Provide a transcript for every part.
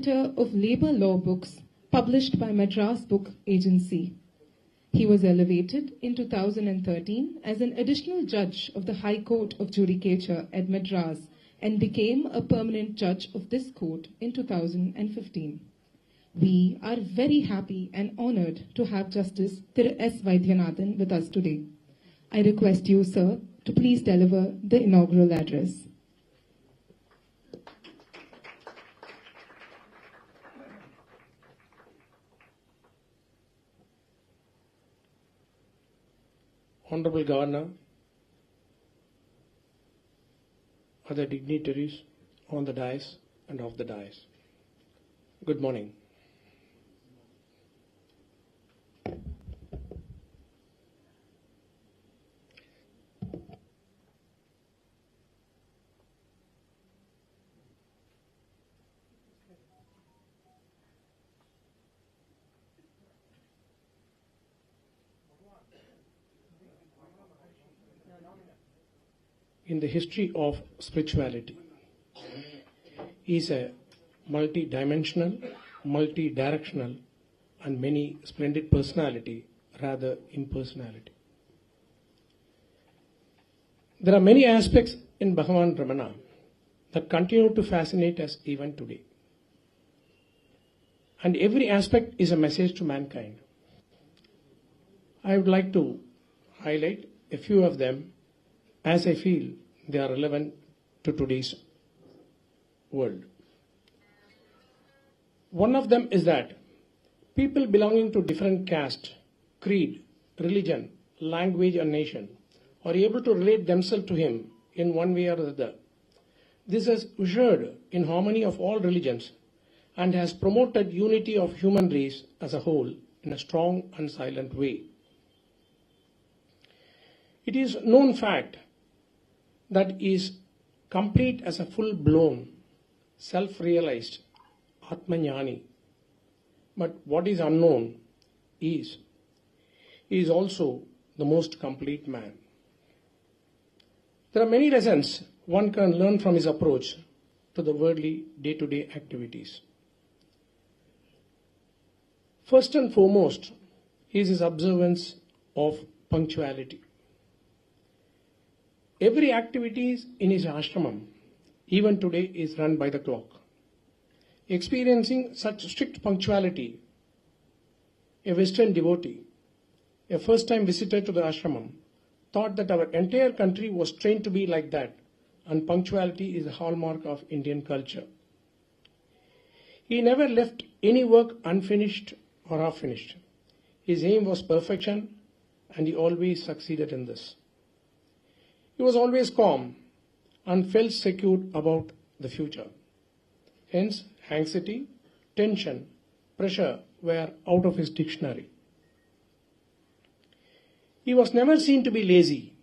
editor of labor law books published by Madras Book Agency. He was elevated in 2013 as an additional judge of the High Court of Judicature at Madras and became a permanent judge of this court in 2015. We are very happy and honored to have Justice Thiru S. Vaidyanathan with us today. I request you, sir, to please deliver the inaugural address. Honorable Governor, other dignitaries on the dais and off the dais, good morning. In the history of spirituality, is a multi-dimensional, multi-directional, and many splendid personality, rather impersonality. There are many aspects in Bhagavan Ramana that continue to fascinate us even today. And every aspect is a message to mankind. I would like to highlight a few of them as I feel they are relevant to today's world. One of them is that people belonging to different caste, creed, religion, language and nation are able to relate themselves to him in one way or the other. This has ushered in harmony of all religions and has promoted unity of human race as a whole in a strong and silent way. It is known fact that is complete as a full-blown, self-realized Atmajnani. But what is unknown is, he is also the most complete man. There are many lessons one can learn from his approach to the worldly day-to-day activities. First and foremost is his observance of punctuality. Every activity in his ashramam, even today, is run by the clock. Experiencing such strict punctuality, a Western devotee, a first-time visitor to the ashramam, thought that our entire country was trained to be like that, and punctuality is a hallmark of Indian culture. He never left any work unfinished or half-finished. His aim was perfection, and he always succeeded in this. He was always calm and felt secure about the future. Hence, anxiety, tension, pressure were out of his dictionary. He was never seen to be lazy.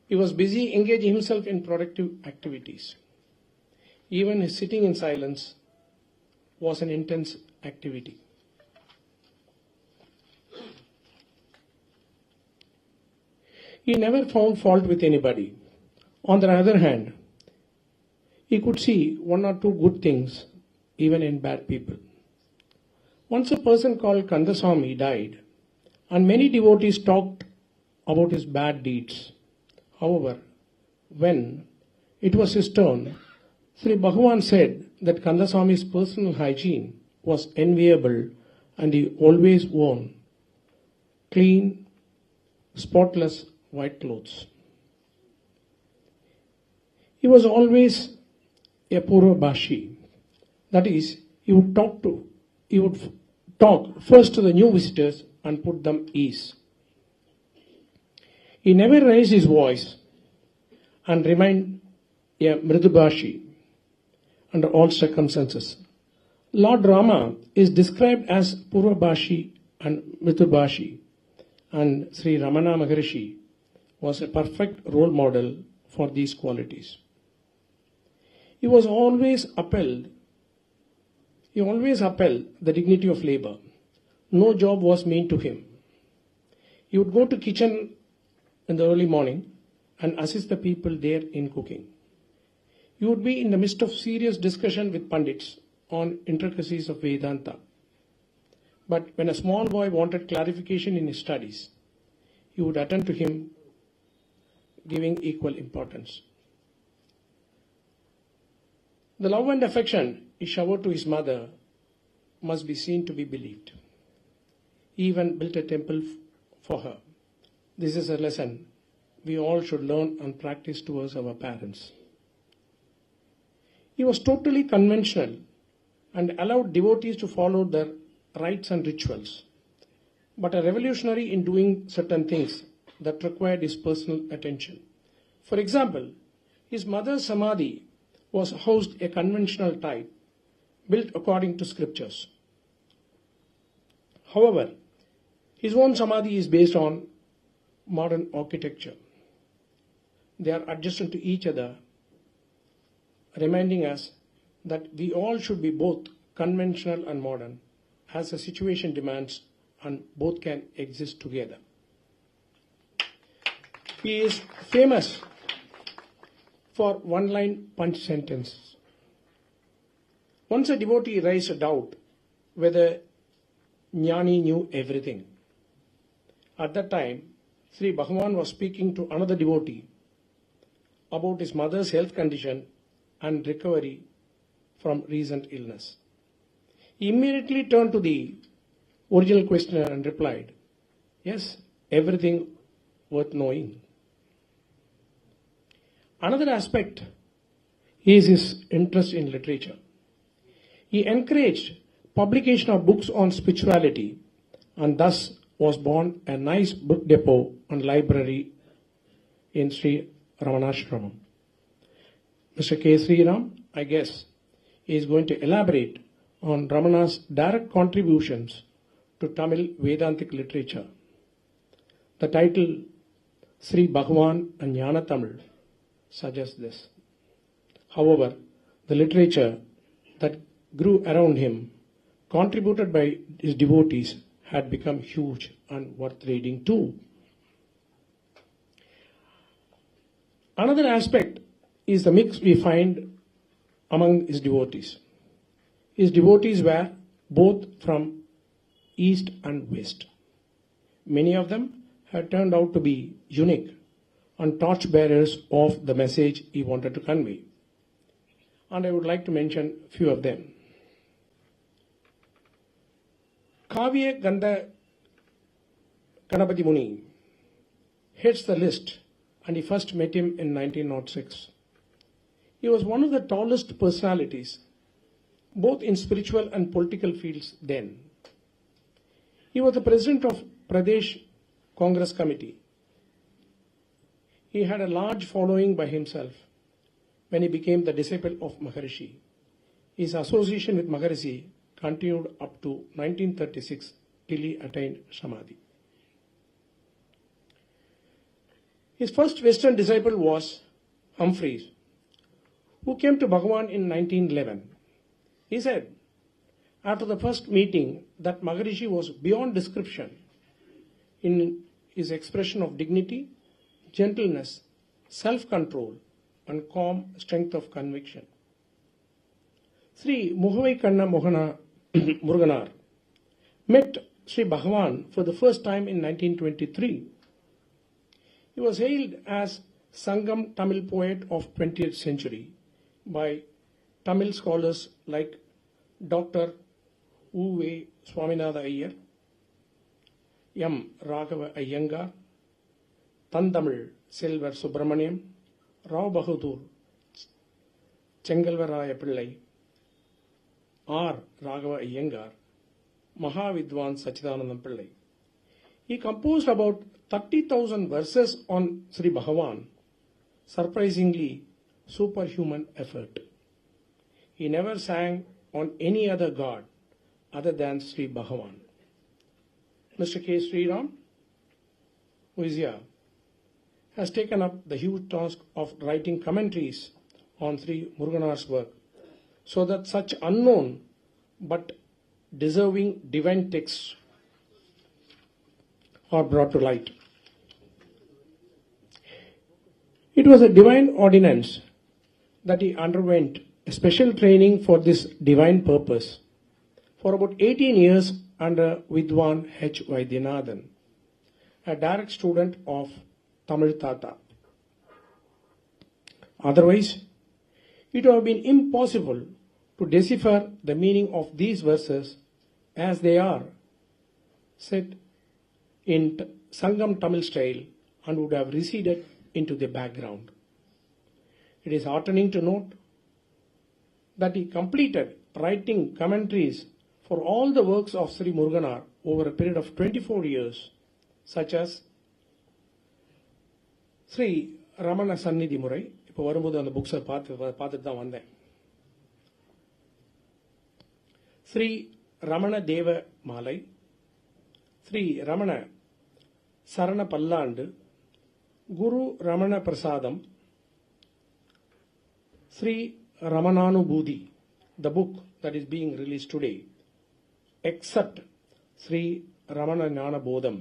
He was busy engaging himself in productive activities. Even his sitting in silence was an intense activity. He never found fault with anybody. On the other hand, he could see one or two good things even in bad people. Once a person called Kandaswamy died, and many devotees talked about his bad deeds. However, when it was his turn, Sri Bhagavan said that Kandaswamy's personal hygiene was enviable and he always wore clean, spotless white clothes. He was always a Purvabhashi. That is, he would talk first to the new visitors and put them ease. He never raised his voice and remained a Mridubhashi under all circumstances. Lord Rama is described as Purvabhashi and Mridubhashi, and Sri Ramana Maharishi was a perfect role model for these qualities. He always upheld the dignity of labor. No job was mean to him. He would go to kitchen in the early morning and assist the people there in cooking. you would be in the midst of serious discussion with Pandits on intricacies of Vedanta. But when a small boy wanted clarification in his studies, you would attend to him, giving equal importance. The love and affection he showered to his mother must be seen to be believed. He even built a temple for her. This is a lesson we all should learn and practice towards our parents. He was totally conventional and allowed devotees to follow their rites and rituals, but a revolutionary in doing certain things that required his personal attention. For example, his mother's samadhi was housed a conventional type, built according to scriptures. However, his own samadhi is based on modern architecture. They are adjacent to each other, reminding us that we all should be both conventional and modern, as the situation demands, and both can exist together. He is famous for one-line punch sentences. Once a devotee raised a doubt whether Jnani knew everything. At that time, Sri Bhagavan was speaking to another devotee about his mother's health condition and recovery from recent illness. He immediately turned to the original questioner and replied, "Yes, everything worth knowing." Another aspect is his interest in literature. He encouraged publication of books on spirituality, and thus was born a nice book depot and library in Sri Ramanashramam. Mr. K. Sriram, I guess, is going to elaborate on Ramana's direct contributions to Tamil Vedantic literature. The title Sri Bhagavan and Jnana Tamil suggests this. However, the literature that grew around him, contributed by his devotees, had become huge and worth reading too. Another aspect is the mix we find among his devotees. His devotees were both from East and West. Many of them had turned out to be unique and torchbearers of the message he wanted to convey. And I would like to mention a few of them. Kavya Gandha Ganapati Muni heads the list, and he first met him in 1906. He was one of the tallest personalities, both in spiritual and political fields then. He was the president of Pradesh Congress Committee. He had a large following by himself when he became the disciple of Maharishi. His association with Maharishi continued up to 1936 till he attained Samadhi. His first Western disciple was Humphreys, who came to Bhagavan in 1911. He said, after the first meeting, that Maharishi was beyond description in his expression of dignity, gentleness, self-control, and calm strength of conviction. Sri Muhavai Kanna Muruganar met Sri Bhagavan for the first time in 1923. He was hailed as Sangam Tamil poet of 20th century by Tamil scholars like Dr. U.V. Swaminatha Iyer, M. Raghava Iyengar, Tandamil Selvar Subramaniam, Rao Bahadur, Chengalvaraya Pillai, R. Raghava Iyengar, Mahavidwan Sachidanandam Pillai. He composed about 30,000 verses on Sri Bhagavan, surprisingly superhuman effort. He never sang on any other god other than Sri Bhagavan. Mr. K. Sriram, who is here, has taken up the huge task of writing commentaries on Sri Muruganar's work, so that such unknown but deserving divine texts are brought to light. It was a divine ordinance that he underwent a special training for this divine purpose for about 18 years under Vidwan H. Vaidyanathan, a direct student of Tamil Tata. Otherwise, it would have been impossible to decipher the meaning of these verses as they are set in Sangam Tamil style and would have receded into the background. It is heartening to note that he completed writing commentaries for all the works of Sri Muruganar over a period of 24 years, such as Sri Ramana Sannidhi Murai. இப்போ வரும்போது அந்த புக்ஸை பார்த்துட்டு தான் வந்தேன். ஸ்ரீ ரமண தேவ மாலை, ஸ்ரீ ரமண சரண பல்லாண்டு, குரு ரமண பிரசாதம், Sri Ramananubudhi, the book that is being released today, except Sri Ramana Jnana Bodham.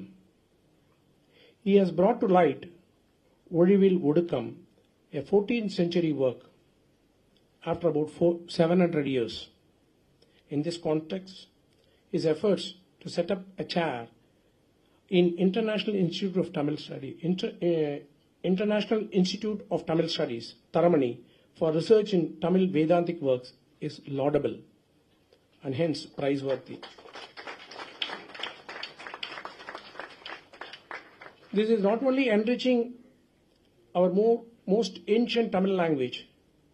He has brought to light Olivil Odukam, a 14th century work, after about 700 years. In this context, his efforts to set up a chair in International Institute of Tamil Studies, Taramani, for research in Tamil Vedantic works is laudable and hence praiseworthy. This is not only enriching our most ancient Tamil language,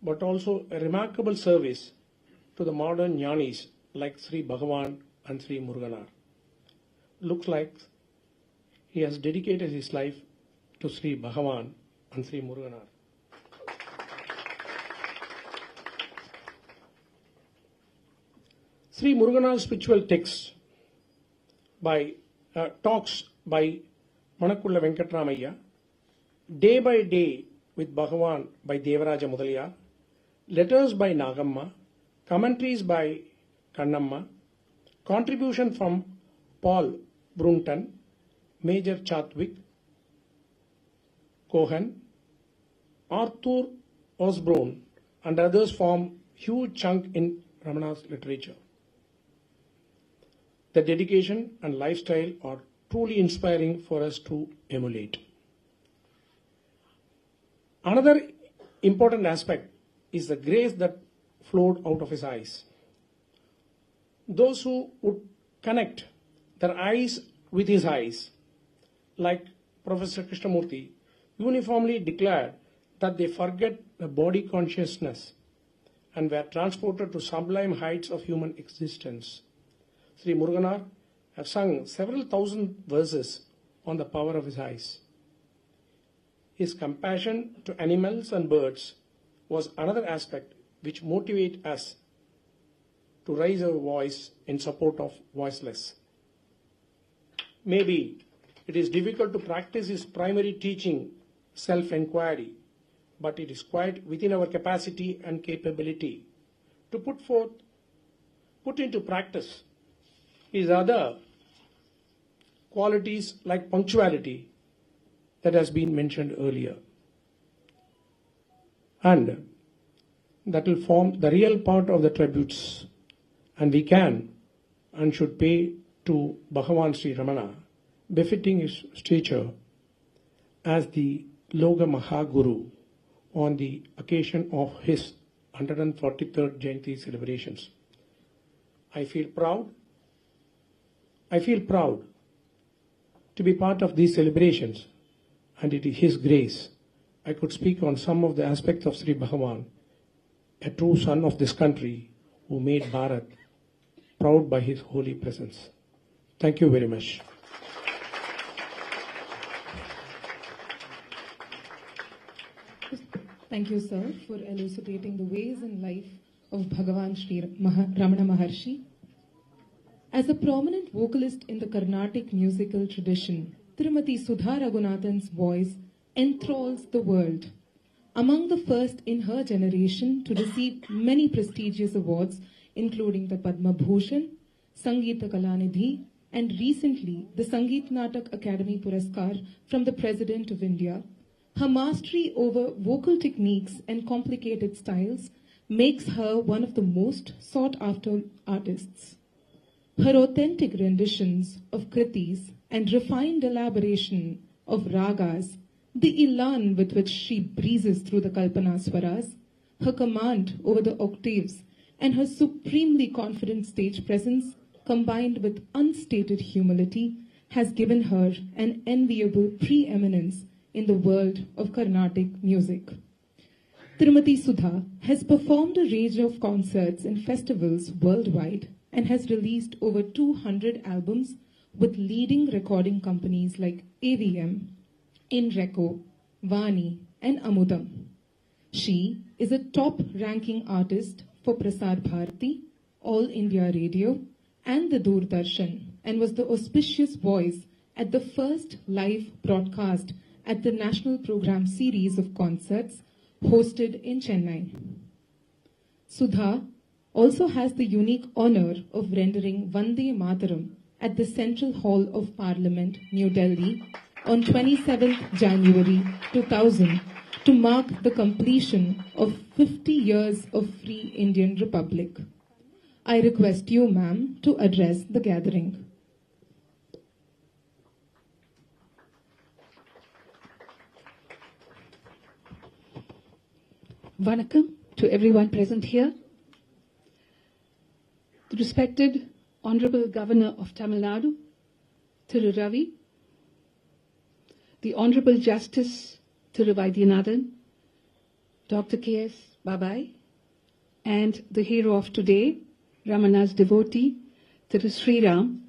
but also a remarkable service to the modern jnanis like Sri Bhagavan and Sri Muruganar. Looks like he has dedicated his life to Sri Bhagavan and Sri Muruganar. Sri Muruganar's spiritual texts by talks by Manakulla Venkatramaiah, Day by Day with Bhagavan by Devaraja Mudaliar, letters by Nagamma, commentaries by Kannamma, contribution from Paul Brunton, Major Chadwick, Cohen, Arthur Osborne and others form huge chunk in Ramana's literature. The dedication and lifestyle are truly inspiring for us to emulate. Another important aspect is the grace that flowed out of his eyes. Those who would connect their eyes with his eyes, like Professor Krishnamurti, uniformly declared that they forget the body consciousness and were transported to sublime heights of human existence. Sri Muruganar has sung several thousand verses on the power of his eyes. His compassion to animals and birds was another aspect which motivates us to raise our voice in support of voiceless. Maybe it is difficult to practice his primary teaching, self-inquiry, but it is quite within our capacity and capability to put into practice his other qualities like punctuality that has been mentioned earlier. And that will form the real part of the tributes, and we can and should pay to Bhagavan Sri Ramana, befitting his stature as the Loga Mahaguru on the occasion of his 143rd Jayanti celebrations. I feel proud to be part of these celebrations, and it is his grace I could speak on some of the aspects of Sri Bhagavan, a true son of this country who made Bharat proud by his holy presence. Thank you very much. Thank you, sir, for elucidating the ways and life of Bhagavan Sri Ramana Maharshi. As a prominent vocalist in the Carnatic musical tradition, Srimati Sudha Raghunathan's voice enthralls the world. Among the first in her generation to receive many prestigious awards, including the Padma Bhushan, Sangeeta Kalanidhi, and recently the Sangeet Natak Academy Puraskar from the President of India, Her mastery over vocal techniques and complicated styles makes her one of the most sought-after artists. Her authentic renditions of kritis and refined elaboration of ragas, the elan with which she breezes through the kalpanaswaras, her command over the octaves, and her supremely confident stage presence, combined with unstated humility, has given her an enviable preeminence in the world of Carnatic music. Tirumati Sudha has performed a range of concerts and festivals worldwide and has released over 200 albums with leading recording companies like AVM, Inreco, Vani, and Amudam. She is a top-ranking artist for Prasar Bharati, All India Radio, and the Doordarshan, and was the auspicious voice at the first live broadcast at the National Program series of concerts hosted in Chennai. Sudha also has the unique honor of rendering Vande Mataram at the Central Hall of Parliament, New Delhi, on 27th January 2000 to mark the completion of 50 years of Free Indian Republic. I request you, ma'am, to address the gathering. Vanakkam to everyone present here. The respected Honorable Governor of Tamil Nadu, Thiru Ravi, the Honorable Justice Thiru Vaidyanathan, Dr. K.S. Babai, and the hero of today, Ramana's devotee, Thiru Sriram,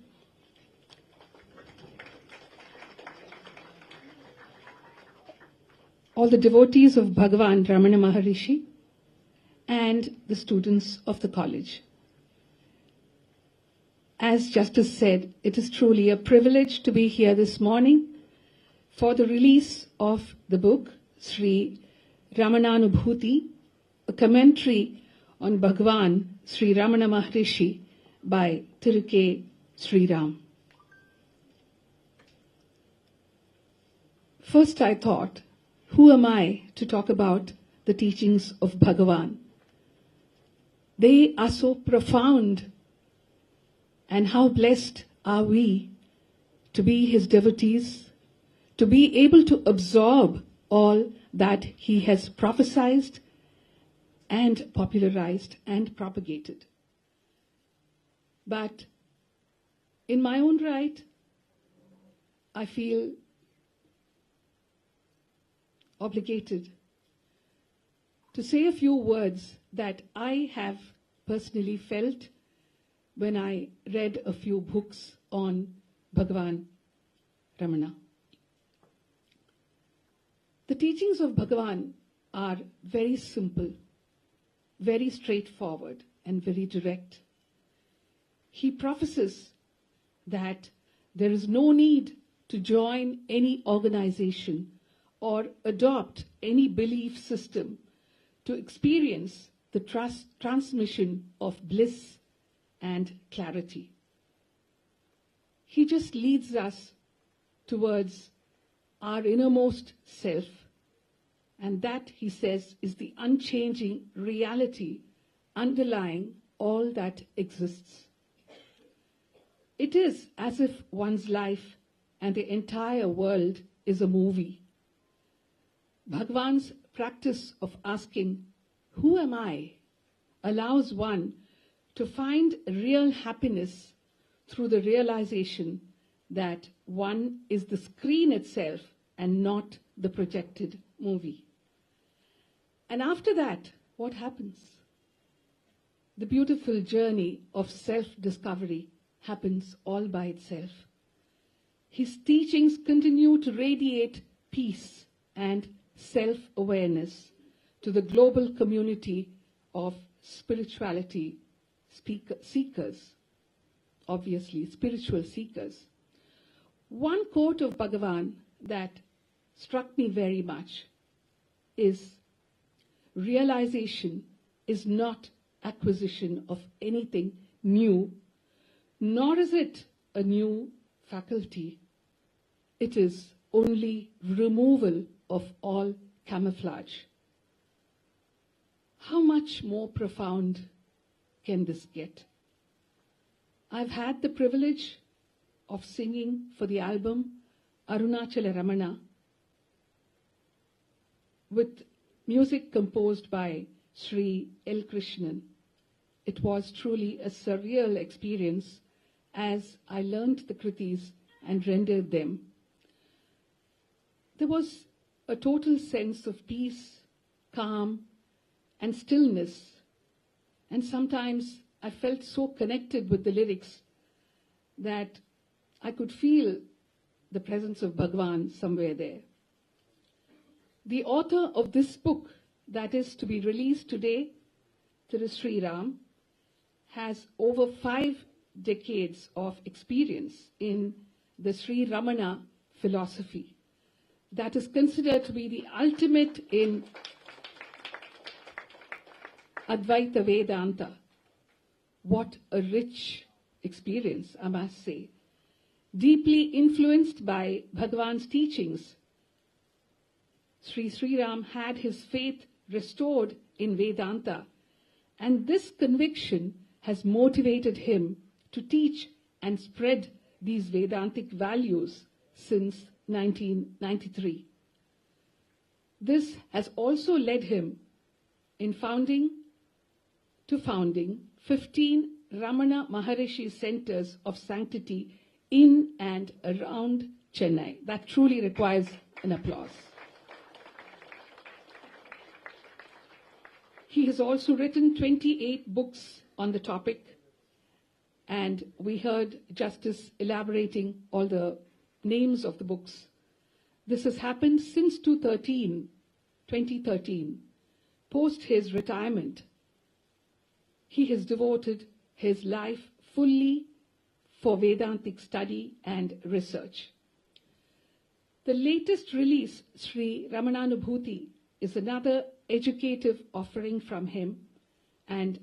all the devotees of Bhagavan Ramana Maharishi, and the students of the college. As Justice said, it is truly a privilege to be here this morning for the release of the book, Sri Ramananubhuti, a commentary on Bhagavan Sri Ramana Maharishi by Thiru K. Sriram. First I thought, who am I to talk about the teachings of Bhagavan? They are so profound, and how blessed are we to be his devotees, to be able to absorb all that he has prophesied and popularized and propagated. But in my own right, I feel obligated to say a few words that I have personally felt when I read a few books on Bhagavan Ramana. The teachings of Bhagavan are very simple, very straightforward, and very direct. He prophesies that there is no need to join any organization or adopt any belief system to experience the transmission of bliss and clarity. He just leads us towards our innermost self, and that, he says, is the unchanging reality underlying all that exists. It is as if one's life and the entire world is a movie. Bhagavan's practice of asking, "Who am I?" allows one to find real happiness through the realization that one is the screen itself and not the projected movie. And after that, what happens? The beautiful journey of self-discovery happens all by itself. His teachings continue to radiate peace and self-awareness to the global community of spirituality seekers, obviously spiritual seekers. One quote of Bhagavan that struck me very much is, "Realization is not acquisition of anything new, nor is it a new faculty. It is only removal of all camouflage. How much more profound can this get? I've had the privilege of singing for the album Arunachala Ramana with music composed by Sri L. Krishnan. It was truly a surreal experience as I learnt the kritis and rendered them. There was a total sense of peace, calm, and stillness. And sometimes I felt so connected with the lyrics that I could feel the presence of Bhagwan somewhere there. The author of this book that is to be released today, Thiru Sri Ram, has over 5 decades of experience in the Sri Ramana philosophy that is considered to be the ultimate in Advaita Vedanta. What a rich experience, I must say. Deeply influenced by Bhagwan's teachings, Sri Ram had his faith restored in Vedanta, and this conviction has motivated him to teach and spread these Vedantic values since 1993. This has also led him in founding 15 Ramana Maharishi centers of sanctity in and around Chennai. That truly requires an applause. He has also written 28 books on the topic, and we heard Justice elaborating all the names of the books. This has happened since 2013. Post his retirement, he has devoted his life fully for Vedantic study and research. The latest release, Sri Ramananubhuti, is another educative offering from him, and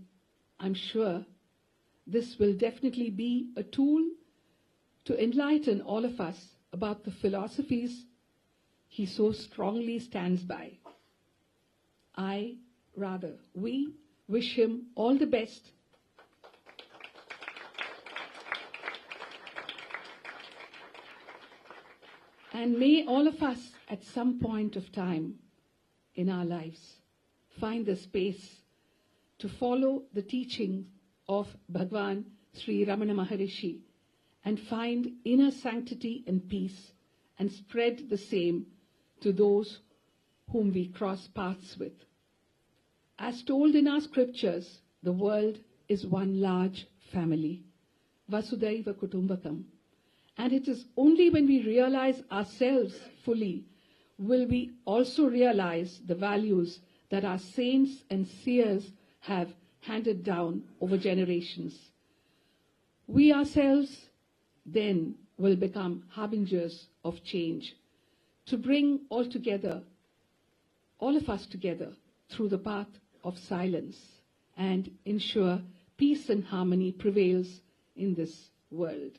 I'm sure this will definitely be a tool to enlighten all of us about the philosophies he so strongly stands by. We wish him all the best. And may all of us at some point of time in our lives find the space to follow the teaching of Bhagwan Sri Ramana Maharishi and find inner sanctity and peace and spread the same to those whom we cross paths with. As told in our scriptures, the world is one large family, Vasudhaiva Kutumbakam. And it is only when we realize ourselves fully will we also realize the values that our saints and seers have handed down over generations. We ourselves then will become harbingers of change to bring all of us together through the path of silence and ensure peace and harmony prevails in this world.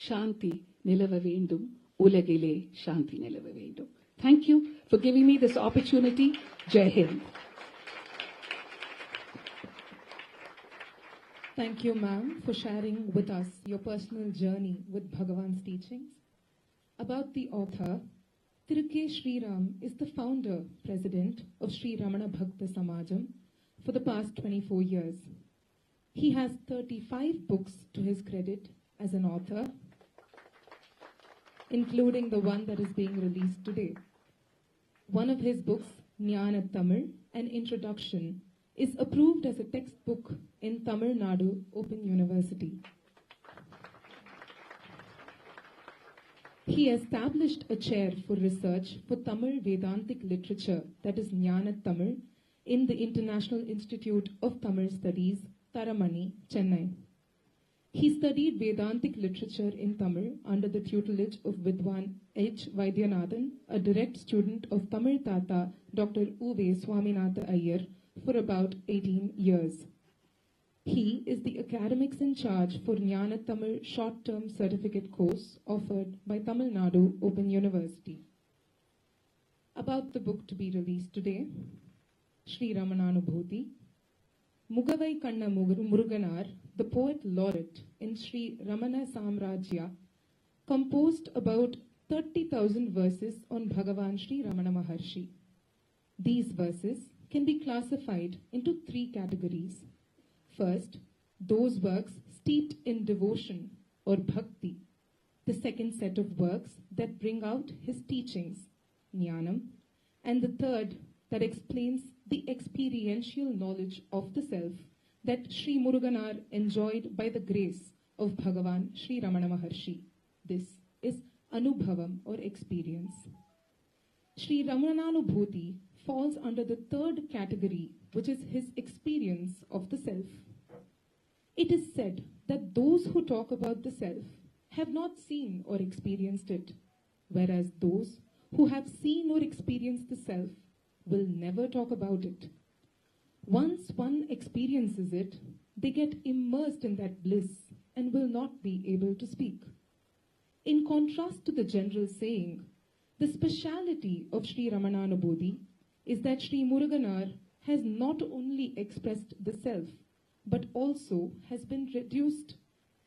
Shanti nilava vendum, ulagile shanti nilava vendum. Thank you for giving me this opportunity. Jai Hind. Thank you, ma'am, for sharing with us your personal journey with Bhagavan's teachings. About the author, Thiru Sri Ram is the founder, president of Sri Ramana Bhakta Samajam for the past 24 years. He has 35 books to his credit as an author, including the one that is being released today. One of his books, Jnana Tamil, an introduction, is approved as a textbook in Tamil Nadu Open University. He established a chair for research for Tamil Vedantic literature, that is Jnana Tamil, in the International Institute of Tamil Studies, Taramani, Chennai. He studied Vedantic literature in Tamil under the tutelage of Vidwan H. Vaidyanathan, a direct student of Tamil Tata Dr. Uve Swaminatha Iyer, for about 18 years. He is the academics in charge for Jnana Tamil short-term certificate course offered by Tamil Nadu Open University. about the book to be released today, Sri Ramananubhuti. Mugavai Kanna Muruganar, the poet laureate in Sri Ramana Samrajya, composed about 30,000 verses on Bhagavan Sri Ramana Maharshi. These verses can be classified into 3 categories. First, those works steeped in devotion or bhakti. The second set of works that bring out his teachings, jnanam. And the third that explains the experiential knowledge of the self that Sri Muruganar enjoyed by the grace of Bhagavan Sri Ramana Maharshi. This is Anubhavam or experience. Sri Ramananubhuti falls under the third category, which is his experience of the self. It is said that those who talk about the self have not seen or experienced it, whereas those who have seen or experienced the self will never talk about it. Once one experiences it, they get immersed in that bliss and will not be able to speak. In contrast to the general saying, the speciality of Sri Ramananubhuti is that Sri Muruganar has not only expressed the self, but also has been reduced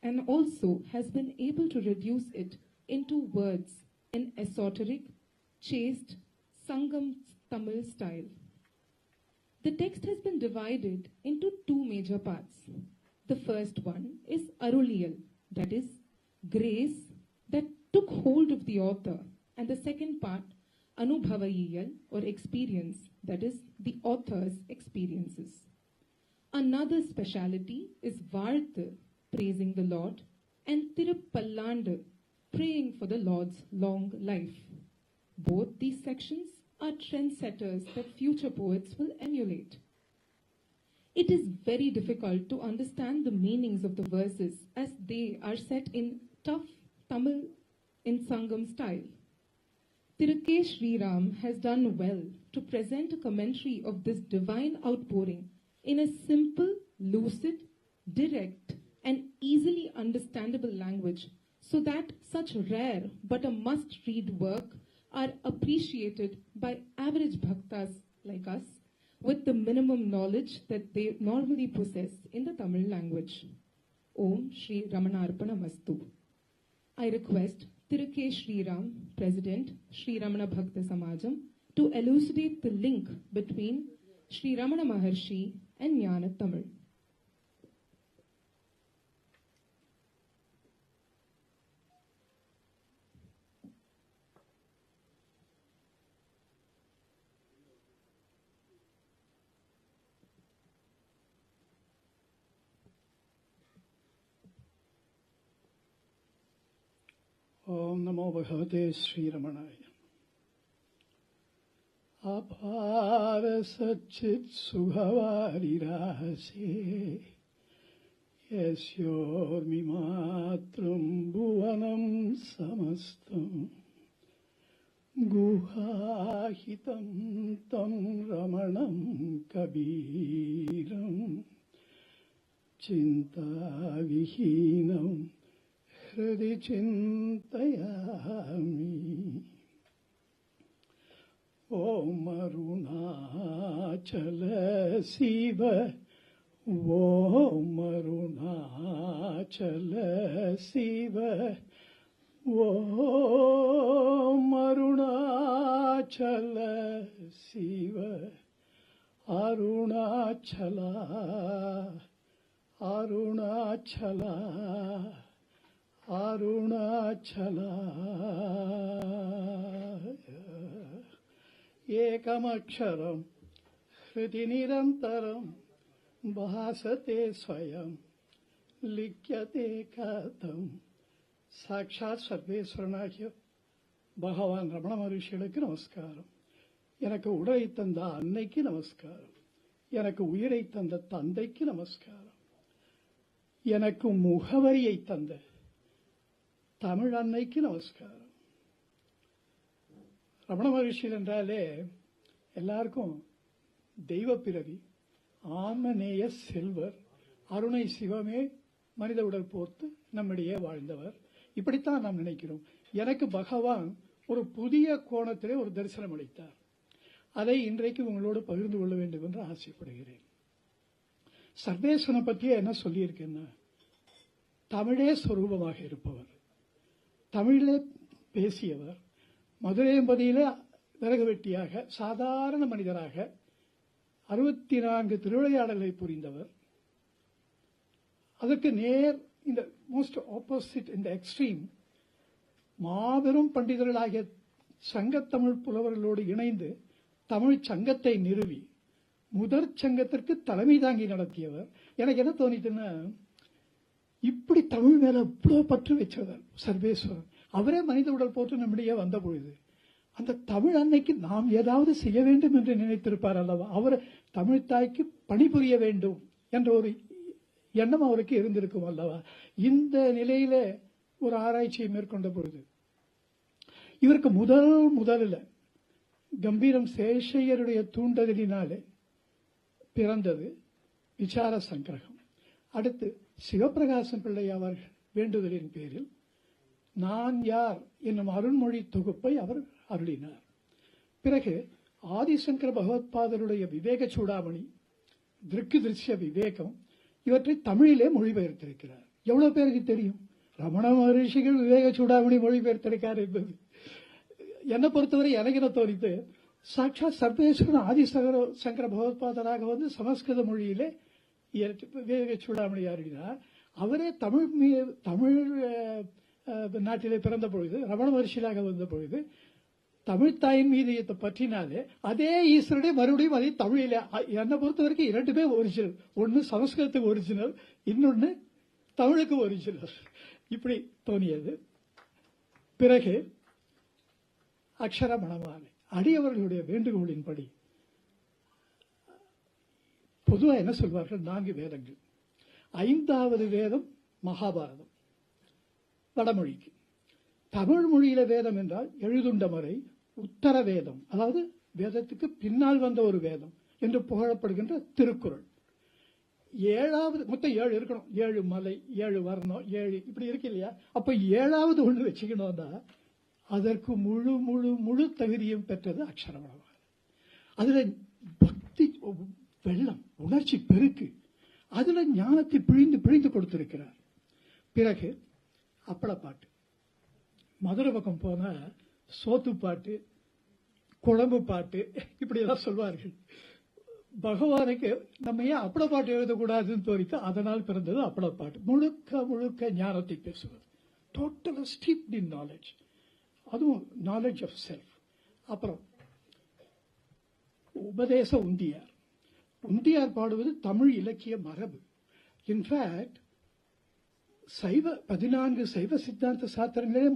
and also has been able to reduce it into words in esoteric, chaste, Sangam Tamil style. The text has been divided into 2 major parts. The first one is Aruliyal, that is, grace that took hold of the author, and the second part, Anubhavayiyal, or experience, that is, the author's experiences. Another speciality is Varth, praising the Lord, and Tirupalland, praying for the Lord's long life. Both these sections are trendsetters that future poets will emulate. It is very difficult to understand the meanings of the verses as they are set in tough Tamil in Sangam style. Tirukesh Sriram has done well to present a commentary of this divine outpouring in a simple, lucid, direct, and easily understandable language so that such rare but a must-read work are appreciated by average bhaktas like us with the minimum knowledge that they normally possess in the Tamil language. Om Shri Ramanarpana Mastu. I request Tirukesh Sriram, President, Sri Ramana Bhakta Samajam, to elucidate the link between Sri Ramana Maharshi and Jnana Tamil. Om Namo Bhagavate Sri Ramanaya. Apara Satchit Sughavari Rase Yasyor Mimatram Bhuvanam Samastam Guhahitam Tam Ramanam Kabiram Chinta Vihinam Hridi Chintayami Om Arunachala Siva Om Arunachala Siva Om Arunachala Siva Arunachala Arunachala Arunachala Ekamaksharam Hriti Nirantaram Bhasate Swayam Likyate Katam Sakshat Sarveswaranagya Bhagavan Ramana Maharshiyalukku Namaskaram. எனக்கு உடலை தந்த அன்னைக்கு நமஸ்காரம். எனக்கு உயிரை தந்த தந்தைக்கு நமஸ்காரம். எனக்கு முகவரியை தந்த தமிழ் அன்னைக்கு நமஸ்காரம். ரமண மகரிஷிகள் என்றாலே எல்லாருக்கும் தெய்வ பிறவி, ஆன்மநேய செல்வர், அருணை சிவமே மனித உடல் போர்த்து நம்மிடையே வாழ்ந்தவர். இப்படித்தான் நாம் நினைக்கிறோம். எனக்கு பகவான் ஒரு புதிய கோணத்திலே ஒரு தரிசனம் அளித்தார். அதை இன்றைக்கு உங்களோடு பகிர்ந்து கொள்ள வேண்டும் என்று ஆசைப்படுகிறேன். சர்வேஸ்வரனை பற்றியே என்ன சொல்லியிருக்கேன்னா, தமிழே சொரூபமாக இருப்பவர், தமிழிலே பேசியவர், மதுரையம்பதியிலே விறகு வெட்டியாக சாதாரண மனிதராக 64 திருவிளையாடலை புரிந்தவர். அதற்கு நேர் இந்த மோஸ்ட் ஆப்போசிட், இந்த எக்ஸ்ட்ரீம், மாபெரும் பண்டிதர்களாகிய சங்கத்தமிழ் புலவர்களோடு இணைந்து தமிழ் சங்கத்தை நிறுவி முதற் சங்கத்திற்கு தலைமை தாங்கி நடத்தியவர். எனக்கு என்ன தோணிட்டுன்னா, இப்படி தமிழ் மேல இவ்வளவு பற்று வச்சவர் சர்வேஸ்வரன். அவரே மனித உடல் போட்டு நம்மிடையே வந்த பொழுது அந்த தமிழ் அன்னைக்கு நாம் ஏதாவது செய்ய வேண்டும் என்று நினைத்திருப்பார் அல்லவா. அவர் தமிழ் தாய்க்கு பணிபுரிய வேண்டும் என்ற ஒரு எண்ணம் அவருக்கு இருந்திருக்கும் அல்லவா. இந்த நிலையில ஒரு ஆராய்ச்சியை மேற்கொண்ட பொழுது இவருக்கு முதலில் கம்பீரம் சேஷையருடைய தூண்டுதலினாலே பிறந்தது விசார சங்கிரகம். அடுத்து சிவபிரகாசம் பிள்ளை அவர்கள் வேண்டுதலின் பேரில் நான் யார் என்னும் அருண்மொழி தொகுப்பை அவர் அருளினார். பிறகு ஆதிசங்கர பகவத்பாதருடைய விவேக சூடாமணி, திருக்கு திருஷ்ய விவேகம் இவற்றை தமிழிலே மொழிபெயர்த்திருக்கிறார். எவ்வளவு பேருக்கு தெரியும் ரமண மகரிஷிகள் விவேக சூடாமணி மொழிபெயர்த்திருக்கார் என்பது? என்னை பொறுத்தவரை எனக்கு என்ன தோணித்து, சாட்சா சர்வேஸ்வரன் ஆதிசங்கர பகவத்பாதராக வந்து சமஸ்கிருத மொழியிலே விவேக சூடாமணி அருளினார். அவரே தமிழ் நாட்டிலே பிறந்த பொழுது, ரமண மகரிஷியாக வந்த பொழுது தமிழ்த்தாயின் மீது பற்றினாலே அதே ஈஸ்வரனை மறுபடியும் அதே தமிழில, என்னை பொறுத்த வரைக்கும் இரண்டுமே ஒரிஜினல். ஒன்னு சமஸ்கிருதத்துக்கு ஒரிஜினல், இன்னொன்னு தமிழுக்கு ஒரிஜினல். இப்படி தோணியது. பிறகு அக்ஷர மணமாலை அடியவர்களுடைய வேண்டுகோளின்படி பொதுவாக என்ன சொல்வார்கள், 4 வேதங்கள். 5வது வேதம் மகாபாரதம் வடமொழிக்கு. தமிழ் மொழியில வேதம் என்றால் எழுதுண்டமறை, உத்தர வேதம், அதாவது வேதத்துக்கு பின்னால் வந்த ஒரு வேதம் என்று புகழப்படுகின்ற திருக்குறள். 7வது, மொத்தம் 7 இருக்கணும், 7 மலை, 7 வர்ணம், 7 இப்படி இருக்கு இல்லையா. அப்ப 7வது ஒன்று வச்சுக்கணும்னா அதற்கு முழு முழு முழு தகுதியும் பெற்றது அக்ஷரமணமாக. அதுல பக்தி வெள்ளம், உணர்ச்சி பெருக்கு, அதுல ஞானத்தை பிழிந்து பிழிந்து கொடுத்திருக்கிறார். பிறகு அப்பளப்பாட்டு, மதுரை பக்கம் போன சோத்து பாட்டு, குழம்பு பாட்டு, இப்படி எல்லாம் சொல்வார்கள். பகவானுக்கு நம்ம ஏன் அப்பளப்பாட்டு எழுதக்கூடாதுன்னு தோணித்து அதனால் பிறந்தது அப்பளப்பாட்டு. முழுக்க முழுக்க ஞானத்தை பேசுவது, டோட்டல் ஸ்டீப்ட் இன் நாலேஜ், அதுவும் நாலேஜ் ஆஃப் செல்ஃப். அப்புறம் உபதேச உந்தியார். உந்தியார் பாடுவது தமிழ் இலக்கிய மரபு. இன்ஃபேக்ட் 14 சைவ சித்தாந்த சாத்திரங்களே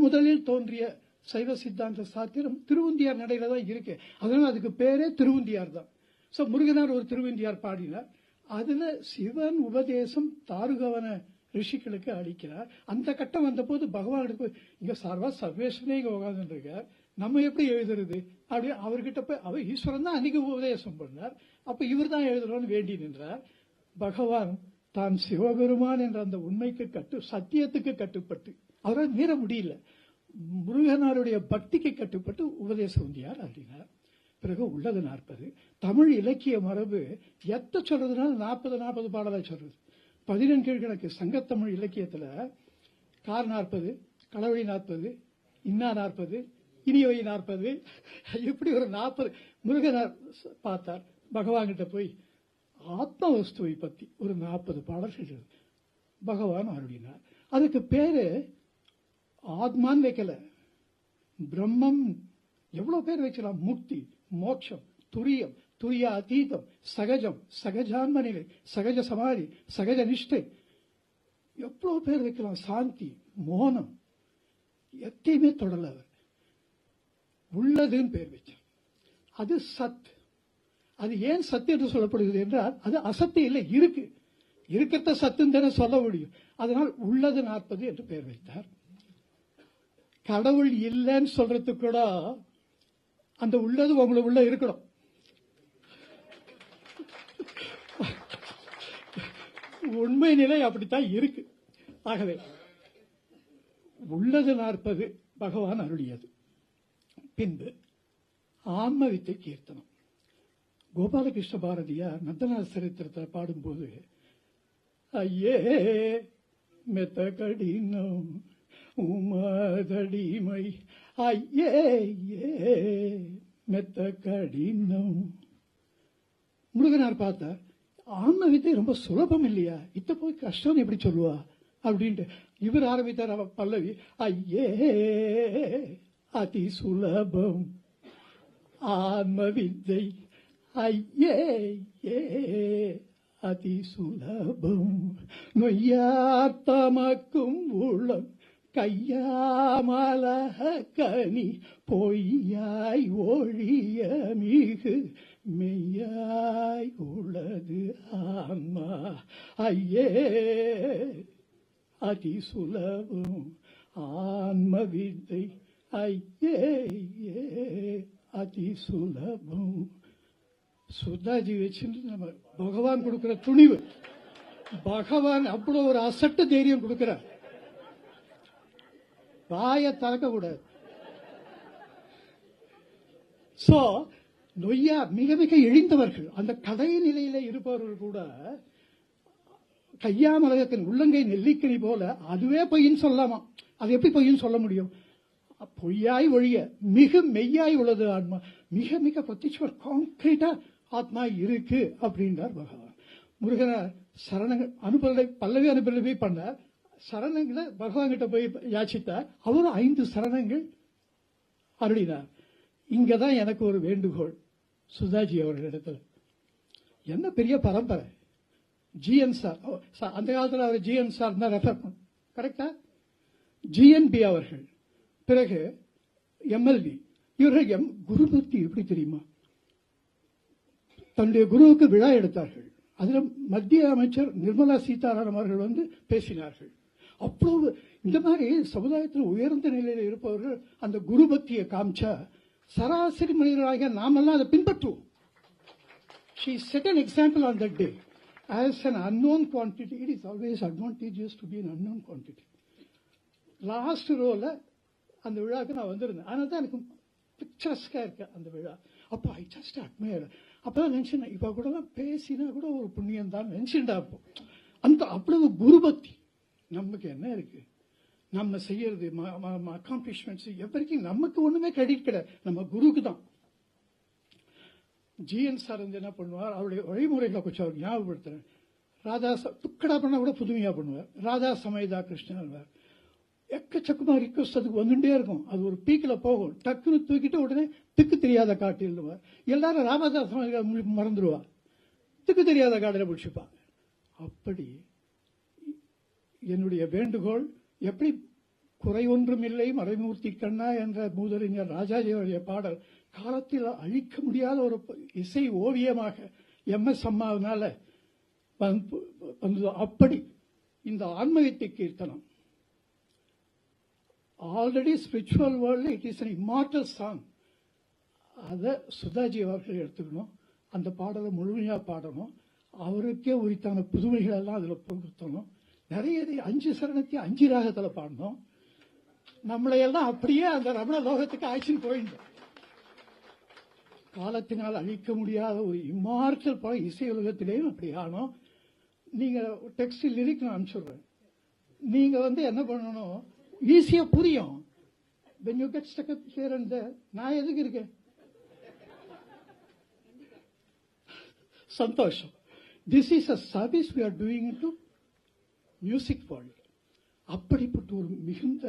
முதலில் தோன்றிய சைவ சித்தாந்த சாத்திரம் திருவுந்தியார் நடையில தான் இருக்கு. அதனால அதுக்கு பேரே திருவுந்தியார் தான். சோ முருகனார் ஒரு திருவுந்தியார் பாடினார். அதுல சிவன் உபதேசம் தாருகவன ரிஷிகளுக்கு அளிக்கிறார். அந்த கட்டம் வந்த போது பகவானுக்கு இங்க சார்வா சர்வேஸ்வரனே இங்க உட்கார்ந்து இருக்கார், நம்ம எப்படி எழுதுறது அப்படி அவர்கிட்ட போய், அவர் ஈஸ்வரன் தான் அன்னைக்கு உபதேசம் பண்ணார், அப்ப இவர் தான் எழுதணும்னு வேண்டி நின்றார். பகவான் தான் சிவபெருமான் என்ற அந்த உண்மைக்கு சத்தியத்துக்கு கட்டுப்பட்டு, அவரால் மீற முடியல, முருகனாருடைய பக்திக்கு கட்டுப்பட்டு உபதேச உந்தியார் அப்படின்னார். பிறகு உள்ளது 40. தமிழ் இலக்கிய மரபு எத்த சொல்றதுனால 40 பாடலை சொல்றது. 14 கீழ்கணக்கு சங்கத்தமிழ் இலக்கியத்துல கார் 40, களவழி 40, இன்னா 40, இனியவை 40, இப்படி ஒரு 40. முருகனார் பார்த்தார், பகவான் கிட்ட போய் ஆத்ம வஸ்துவை பத்தி ஒரு 40 பாடல்கள் பகவான் அருளினார். அதுக்கு பேரு ஆத்மான்னு வைக்கல, பிரம்மம் எவ்வளவு பேர் வைக்கலாம். முக்தி, மோட்சம், துரியம், துரிய அதீதம், சகஜம், சகஜான்ம நிலை, சகஜ சமாதி, சகஜ நிஷ்டை, எவ்வளவு பேர் வைக்கலாம். சாந்தி, மோனம், எத்தையுமே தொடல. உள்ளதுன்னு பேர் வச்சார். அது சத். அது ஏன் சத்து என்று சொல்லப்படுகிறது என்றால் அது அசத்து இல்லை, இருக்கு, இருக்கிறத சத்துன்னு தானே சொல்ல முடியும். அதனால் உள்ளது 40 என்று பெயர் வைத்தார். கடவுள் இல்லைன்னு சொல்றதுக்கு கூட அந்த உள்ளது உங்களுக்கு உள்ள இருக்கணும். உண்மை நிலை அப்படித்தான் இருக்கு. ஆகவே உள்ளது 40 பகவான் அருளியது. பின்பு ஆன்மவித்தை கீர்த்தனம். கோபாலகிருஷ்ண பாரதியார் நந்தனார் சரித்திரத்தில் பாடும்போது, ஐயே மெத்த கடினம் உமதடிமை, ஐயே மெத்த கடினம். முருகனார் பார்த்தா ஆன்மவித்தை ரொம்ப சுலபம் இல்லையா, இத்த போய் கஷ்டம் எப்படி சொல்லுவா அப்படின்ட்டு இவர் ஆரம்பித்தார். பல்லவி, ஐயே அதி சுலபம் ஆன்மவித்தை, ஐயே அதி சுலபம் நொய்யாத்தமக்கும் உளம் கையாமல கனி பொய்யாய் ஒழிய மிகு மெய்யாய் உள்ளது ஆன்மா, ஐயே அதி சுலபம் ஆன்மவித்தை, ஐயே அதி சுலபம். சுதாஜி வச்சுட்டு நம்ம பகவான் கொடுக்கிற துணிவு, பகவான் அவ்வளவு ஒரு அசட்டு தைரியம் கொடுக்கிறார். வாயை திறக்க கூடாது. சோ நொய்யா மிக மிக இழிந்தவர்கள், அந்த கடை நிலையில இருப்பவர்கள் கூட கையாமலகத்தின் உள்ளங்கை நெல்லிக்கனி போல அதுவே பொய்ன்னு சொல்லலாமா? அது எப்படி பொய்ன்னு சொல்ல முடியும்? பொய்யாய் ஒழிய மிக மெய்யாய் உள்ளது ஆன்மா. மிக மிக பிரத்யட்சமா கான்கிரீட்டா ஆத்மா இருக்கு அப்படின்றார் பகவான். முருகனார் சரணங்கள் அனுபவ பல்லவி அனுபவி பண்ணார். சரணங்களை பகவான் கிட்ட போய் யாச்சித்தார். அவரும் 5 சரணங்கள் அருளினார். இங்கதான் எனக்கு ஒரு வேண்டுகோள் சுதாஜி அவர்களிடத்தில். என்ன பெரிய பரம்பரை. ஜிஎன் சார், அந்த காலத்தில் அவர் ஜிஎன் சார் தான் ரெஃபர் பண்ண, கரெக்டா? ஜிஎன்பி அவர்கள், பிறகு எம்எல்வி, இவர்கள் குருபக்தி எப்படி தெரியுமா? தன்னுடைய குருவுக்கு விழா எடுத்தார்கள். அதில் மத்திய அமைச்சர் நிர்மலா சீதாராமன் அவர்கள் வந்து பேசினார்கள். அவ்வளவு இந்த மாதிரி சமுதாயத்தில் உயர்ந்த நிலையில் இருப்பவர்கள் அந்த குரு பக்தியை காமிச்சா சராசரி மனிதர்களாக நாமெல்லாம் அதை பின்பற்றுவோம். She set an example on that day. As an unknown quantity, it is always advantageous to be an unknown quantity. Last ரோல அந்த விழாவுக்கு நான் வந்திருந்தேன். ஆனால் தான் எனக்கு பிக்சர்ஸ்கா இருக்கு அந்த விழா. அப்போ ஐ ஜஸ்ட் அட்மையர். அப்பதான் நினைச்சேன், இப்ப கூட பேசினா கூட ஒரு புண்ணியம் தான் நினைச்சுட்டா. அப்போ அந்த அவ்வளவு குருபக்தி. நமக்கு என்ன இருக்கு, நம்ம செய்யறது அக்காம்ப்ளிஷ்மெண்ட்ஸ் எவரைக்கும் நமக்கு ஒண்ணுமே கிரெடிட் கிடையாது, நம்ம குருக்கு தான். ஜிஎன் சார் வந்து என்ன பண்ணுவார், அவருடைய வழிமுறைகளை கொஞ்சம் அவர் ஞாபகப்படுத்துறேன். ராதா துக்கடா பண்ணா கூட புதுமையா பண்ணுவார். ராதா சமயதா கிருஷ்ணன் எக்கச்சக்கமா ரிக்வஸ்ட் அதுக்கு வந்துட்டே இருக்கும். அது ஒரு பீக்கில் போகும், டக்குன்னு தூக்கிட்டு உடனே திக்கு தெரியாத காட்டு எழுதுவார். எல்லாரும் ராமதாஸ் மறந்துடுவா, திக்கு தெரியாத காட்டில பிடிச்சிப்பாங்க. அப்படி என்னுடைய வேண்டுகோள், எப்படி குறை ஒன்றுமில்லை மறைமூர்த்தி கண்ணா என்ற மூதறிஞர் ராஜாஜியுடைய பாடல் காலத்தில் அழிக்க முடியாத ஒரு இசை ஓவியமாக எம்எஸ் அம்மாவினால வந்தது. அப்படி இந்த ஆன்மீகத்தை கீர்த்தனம் ஆல்ரெடி ஸ்பிரிச்சுவல் வேர்ல்ட்ல it is an immortal song. அதை சுதாஜி அவர்கள் எடுத்துக்கணும், அந்த பாடலை முழுமையா பாடணும், அவருக்கே உரித்தான புதுமைகள் எல்லாம் அதுல புகுத்தணும். நிறைய 5 சரணத்தை 5 ராகத்துல பாடணும். நம்மளையெல்லாம் அப்படியே அந்த ரமண லோகத்துக்கு ஆய்ச்சின்னு போயிடும். காலத்தினால் அழிக்க முடியாத ஒரு இம்மார்டல் படம் இசை உலகத்திலேயும் அப்படி ஆனோம். நீங்க டெக்ஸ்ட் லிரிக் நான் அனுப்பிச்சுடுறேன். நீங்க வந்து என்ன பண்ணணும், ஈஸியா புரியும். when you get stuck up here and there, நான் எதுக்கு இருக்கேன்? சந்தோஷம். this is a service we are doing to music world. அப்படிப்பட்ட ஒரு மிகுந்த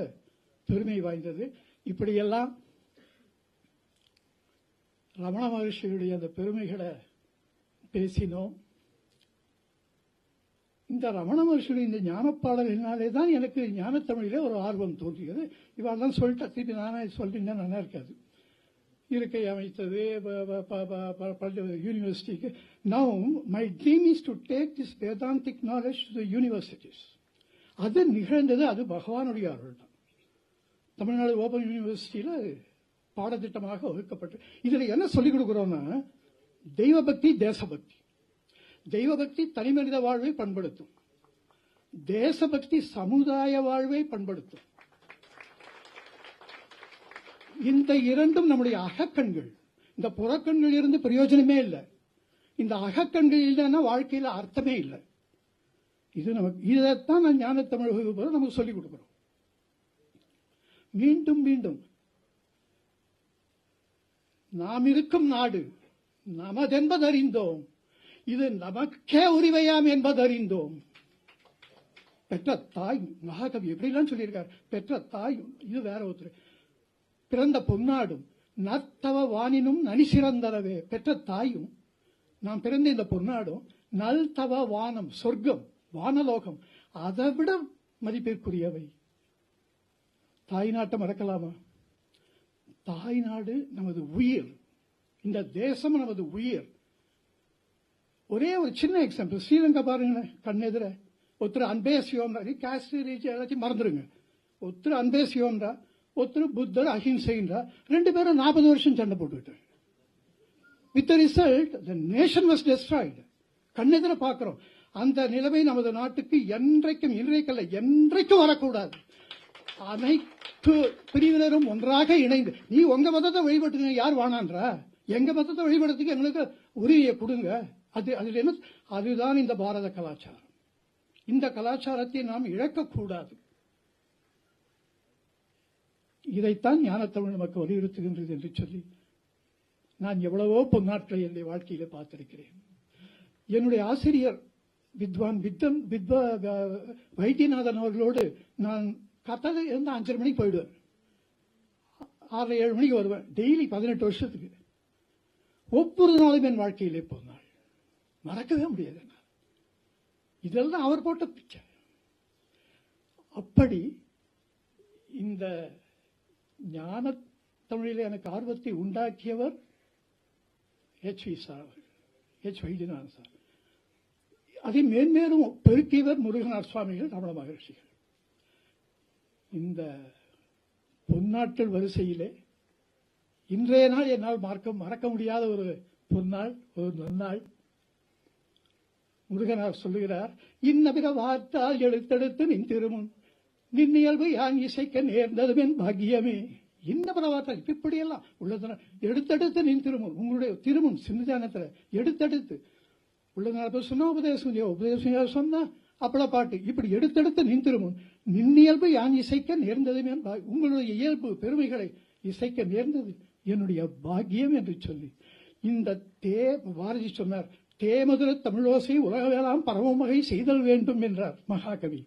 பெருமை வாய்ந்தது. இப்படியெல்லாம் ரமண மகர்ஷியுடைய அந்த பெருமைகளை பேசினோம். இந்த ரமண மகர்ஷியுடைய இந்த ஞானப்பாடலினாலே தான் எனக்கு ஞானத்தமிழிலே ஒரு ஆர்வம் தோன்றியது. இவெல்லாம் சொல்லிட்டா திருப்பி நானே சொல்லிட்டீங்கன்னா நல்லா இருக்காது. இருக்கை அமைத்தது யூனிவர்சிட்டிக்கு. Now my dream is to take this Vedantic knowledge to the universities. அது நிகழ்ந்தது, அது பகவானுடைய அருள் தான். தமிழ்நாடு ஓபன் யூனிவர்சிட்டியில பாடத்திட்டமாக வகுக்கப்பட்டு இதுல என்ன சொல்லிக் கொடுக்கிறோம்னா, தெய்வபக்தி தேசபக்தி. தெய்வபக்தி தனிமனித வாழ்வை பண்படுத்தும், தேசபக்தி சமுதாய வாழ்வை பண்படுத்தும். இந்த இரண்டும் நம்முடைய அகக்கண்கள். இந்த புறக்கண்கள் இருந்து பிரயோஜனமே இல்லை. இந்த அகக்கண்கள் இல்லைன்னா வாழ்க்கையில் அர்த்தமே இல்லை. இது நமக்கு இதைத்தான் நான் ஞான தமிழ் வகுப்பு நமக்கு சொல்லிக் கொடுக்கிறோம். மீண்டும் மீண்டும் நாம் இருக்கும் நாடு நமதென்பதறிந்தோம், இது நமக்கே உரிமையாம் என்பதறிந்தோம். பெற்ற தாய் மகாகவி எப்படிலாம் சொல்லியிருக்கார். பெற்ற தாய், இது வேற ஒருத்தர். பிறந்த பொன்னாடும் நத்தவ வானினும் நனி சிறந்தனவே. பெற்ற தாயும் நாம் பிறந்த இந்த பொன்னாடும் நல்தவ வானம், சொர்க்கம், வானலோகம், அதை விட மதிப்பிற்குரியவை. தாய் நாட்டை மறக்கலாமா? தாய் நாடு நமது உயிர், இந்த தேசம் நமது உயிர். ஒரே ஒரு சின்ன எக்ஸாம்பிள், ஸ்ரீலங்கா பாருங்க, கண்ணெதிர ஒருத்தர் அன்பே சிவம்ரா, காஸ்ட் ரீச் எல்லாத்தையும் மறந்துடுங்க. ஒருத்தர் அன்பே சிவம்ரா, ஒருத்தர் புத்தர் அஹிம்சைன்றா, 2 பேரும் 40 வருஷம் சண்டை போட்டுக்கிட்டு. With result the nation was destroyed. கண்ணெதிர பார்க்கிறோம். அந்த நிலைமை நமது நாட்டுக்கு என்றைக்கும், இன்றைக்கல்ல என்றைக்கும் வரக்கூடாது. அனைத்து பிரிவினரும் ஒன்றாக இணைந்து, நீ உங்க மதத்தை வழிபட்டுங்க, யார் வானான்றா? எங்க மதத்தை வழிபடுறதுக்கு எங்களுக்கு உரிமையை கொடுங்க. அதில் என்ன? அதுதான் இந்த பாரத கலாச்சாரம். இந்த கலாச்சாரத்தை நாம் இழக்கக்கூடாது. இதைத்தான் ஞானத்தமிழ் நமக்கு வலியுறுத்துகின்றது என்று சொல்லி நான் எவ்வளவோ பொன்னாட்களை என்னுடைய வாழ்க்கையில பார்த்திருக்கிறேன். என்னுடைய ஆசிரியர் வித்வான் வைத்தியநாதன் அவர்களோடு நான் கத்தால இருந்து 5:30 மணிக்கு போயிடுவேன், 6-7 மணிக்கு வருவேன். டெய்லி 18 வருஷத்துக்கு. ஒவ்வொரு நாளும் என் வாழ்க்கையிலே போனாள், மறக்கவே முடியாது. இதெல்லாம் அவர் போட்ட பிச்சை. அப்படி இந்த ஞான தமிழில் எனக்கு ஆர்வத்தை உண்டாக்கியவர் H.V. Sir, H. Vaidyanathan sir. அதை மேன்மேலும் பெருக்கியவர் முருகனார் சுவாமிகள், ரமண மகரிஷிகள். இந்த பொன்னாட்கள் வரிசையிலே இன்றைய நாள் என்னால் மறக்க முடியாத ஒரு பொன்னாள், ஒரு நன்னாள். முருகனார் சொல்லுகிறார், இன்னபிற வார்த்தால் எடுத்தெடுத்து நின் திருமுன் நின்னியல்பு யான் இசைக்க நேர்ந்ததும் என் பாக்கியமே. இன்னபிற வார்த்தால் இப்படியெல்லாம் உள்ளதன எடுத்தெடுத்து நின் திருமுன், உங்களுடைய திருமுன் சின்னதானத்துல எடுத்தெடுத்து உள்ளதன சொன்னா உபதேசம் சொன்னா அப்பள பாட்டு, இப்படி எடுத்தெடுத்து நின் திருமுன் நின்னியல்பு யான் இசைக்க நேர்ந்ததும் என் உங்களுடைய இயல்பு பெருமைகளை இசைக்க நேர்ந்தது என்னுடைய பாக்கியம் என்று சொல்லி இந்த பாரதி சொன்னார், தேமதுர தமிழோசை உலகவேலாம் பரவும் வகை செய்தல் வேண்டும் என்றார் மகாகவி.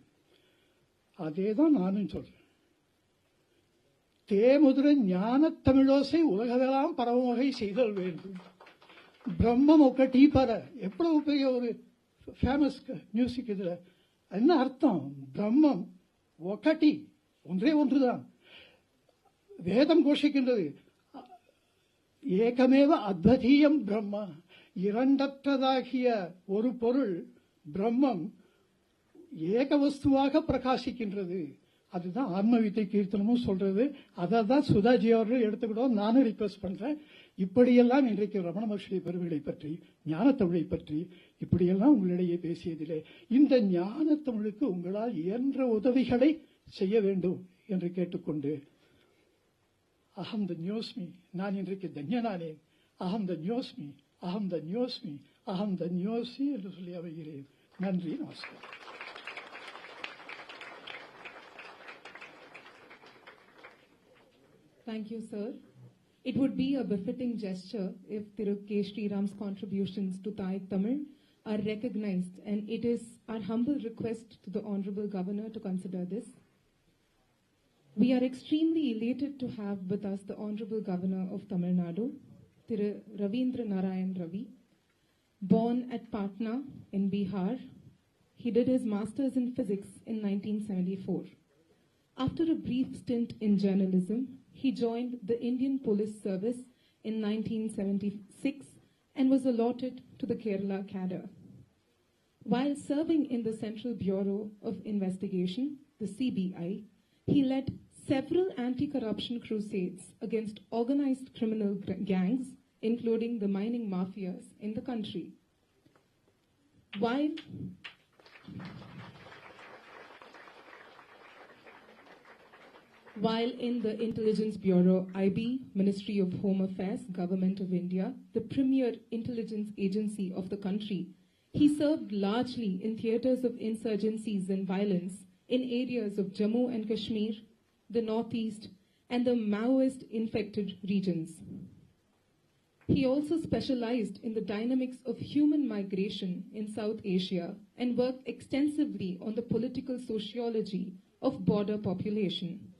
அதேதான் நானும் சொல்றேன். தேமதுர ஞான தமிழோசை உலகவேலாம் பரவும் வகை செய்தல் வேண்டும். பிரம்மம் ஒக்கட்டி பர, எவ்வளவு பெரிய ஒரு ஃபேமஸ் மியூசிக். இதுல என்ன அர்த்தம்? பிரம்மம் ஒக்கட்டி, ஒன்றே ஒன்றுதான். வேதம் கோஷிக்கின்றது, ஏகமேவ அத்வதீயம் பிரம்மா, இரண்டற்றதாகிய ஒரு பொருள் பிரம்மம் ஏக வஸ்துவாக பிரகாசிக்கின்றது. அதுதான் ஆன்ம வித்தை கீர்த்தனமும் சொல்றது. அதை தான் சுதாஜி அவர்கள் எடுத்துக்கிட்டோம். நானும் ரிக்வெஸ்ட் பண்றேன். இப்படியெல்லாம் இன்றைக்கு ரமண மகர்ஷி பெருமைகளை பற்றி, ஞானத்தமிழை பற்றி இப்படியெல்லாம் உங்களிடையே பேசியதிலே இந்த ஞானத்தமிழுக்கு உங்களால் இயன்ற உதவிகளை செய்ய வேண்டும் என்று கேட்டுக்கொண்டு, அகம் த நியோஸ்மி, நான் இன்றைக்கு தன்யனானேன். அகம் த நியோஸ்மி, அகம் த நியோஸ்மி, அகம் த நியோசி என்று சொல்லி அமைகிறேன். நன்றி, நமஸ்காரம். Thank you, sir. It would be a befitting gesture if Thiru K. Sriram's contributions to Thai Tamil are recognized, and it is our humble request to the Honorable Governor to consider this. We are extremely elated to have with us the Honorable Governor of Tamil Nadu, Thiru Ravindra Narayan Ravi. Born at Patna in Bihar, he did his Masters in Physics in 1974. After a brief stint in journalism, he joined the Indian Police Service in 1976 and was allotted to the Kerala cadre. While serving in the Central Bureau of Investigation, the CBI, he led several anti-corruption crusades against organized criminal gangs, including the mining mafias in the country. While in the Intelligence Bureau, IB, Ministry of Home Affairs, Government of India, the premier intelligence agency of the country, he served largely in theatres of insurgencies and violence in areas of Jammu and Kashmir, the Northeast, and the Maoist-infected regions. He also specialized in the dynamics of human migration in South Asia and worked extensively on the political sociology of border population.